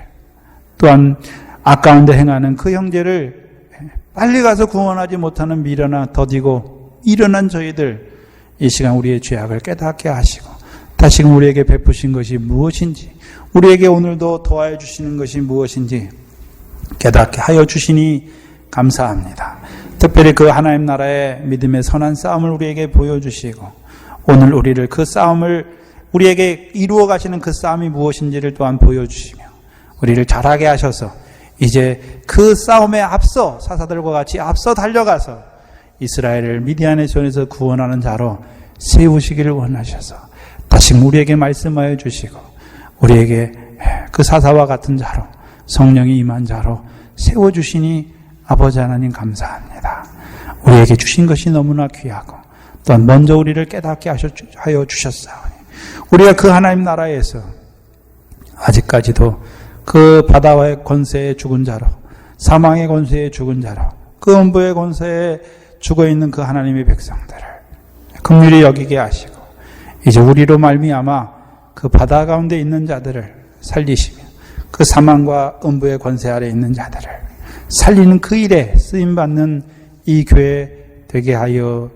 또한 악가운데 행하는 그 형제를 빨리 가서 구원하지 못하는 미련한 더디고 미련한 저희들, 이 시간 우리의 죄악을 깨닫게 하시고 다시금 우리에게 베푸신 것이 무엇인지, 우리에게 오늘도 도와해 주시는 것이 무엇인지 깨닫게 하여 주시니 감사합니다. 특별히 그 하나님 나라의 믿음의 선한 싸움을 우리에게 보여주시고 오늘 우리를 그 싸움을 우리에게 이루어 가시는 그 싸움이 무엇인지를 또한 보여주시며 우리를 잘하게 하셔서 이제 그 싸움에 앞서 사사들과 같이 앞서 달려가서 이스라엘을 미디안의 손에서 구원하는 자로 세우시기를 원하셔서 다시 우리에게 말씀하여 주시고 우리에게 그 사사와 같은 자로 성령이 임한 자로 세워주시니 아버지 하나님 감사합니다. 우리에게 주신 것이 너무나 귀하고 또한 먼저 우리를 깨닫게 하여 주셨사오니 우리가 그 하나님 나라에서 아직까지도 그 바다의 권세에 죽은 자로, 사망의 권세에 죽은 자로, 그 음부의 권세에 죽어있는 그 하나님의 백성들을 긍휼히 여기게 하시고 이제 우리로 말미암아 그 바다 가운데 있는 자들을 살리시며 그 사망과 음부의 권세 아래 있는 자들을 살리는 그 일에 쓰임받는 이 교회 되게 하여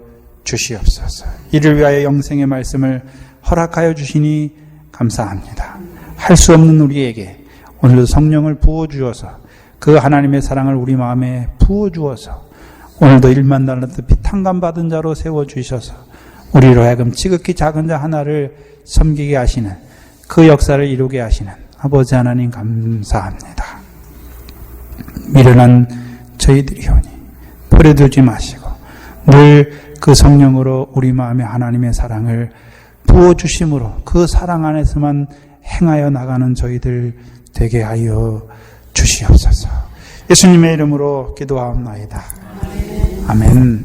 주시옵소서. 이를 위하여 영생의 말씀을 허락하여 주시니 감사합니다. 할 수 없는 우리에게 오늘도 성령을 부어주어서 그 하나님의 사랑을 우리 마음에 부어주어서 오늘도 1만 달란트 피탕감 받은 자로 세워주셔서 우리로 하여금 지극히 작은 자 하나를 섬기게 하시는 그 역사를 이루게 하시는 아버지 하나님 감사합니다. 미련한 저희들이오니 버려두지 마시고 늘 그 성령으로 우리 마음에 하나님의 사랑을 부어주심으로 그 사랑 안에서만 행하여 나가는 저희들 되게 하여 주시옵소서. 예수님의 이름으로 기도하옵나이다. 아멘.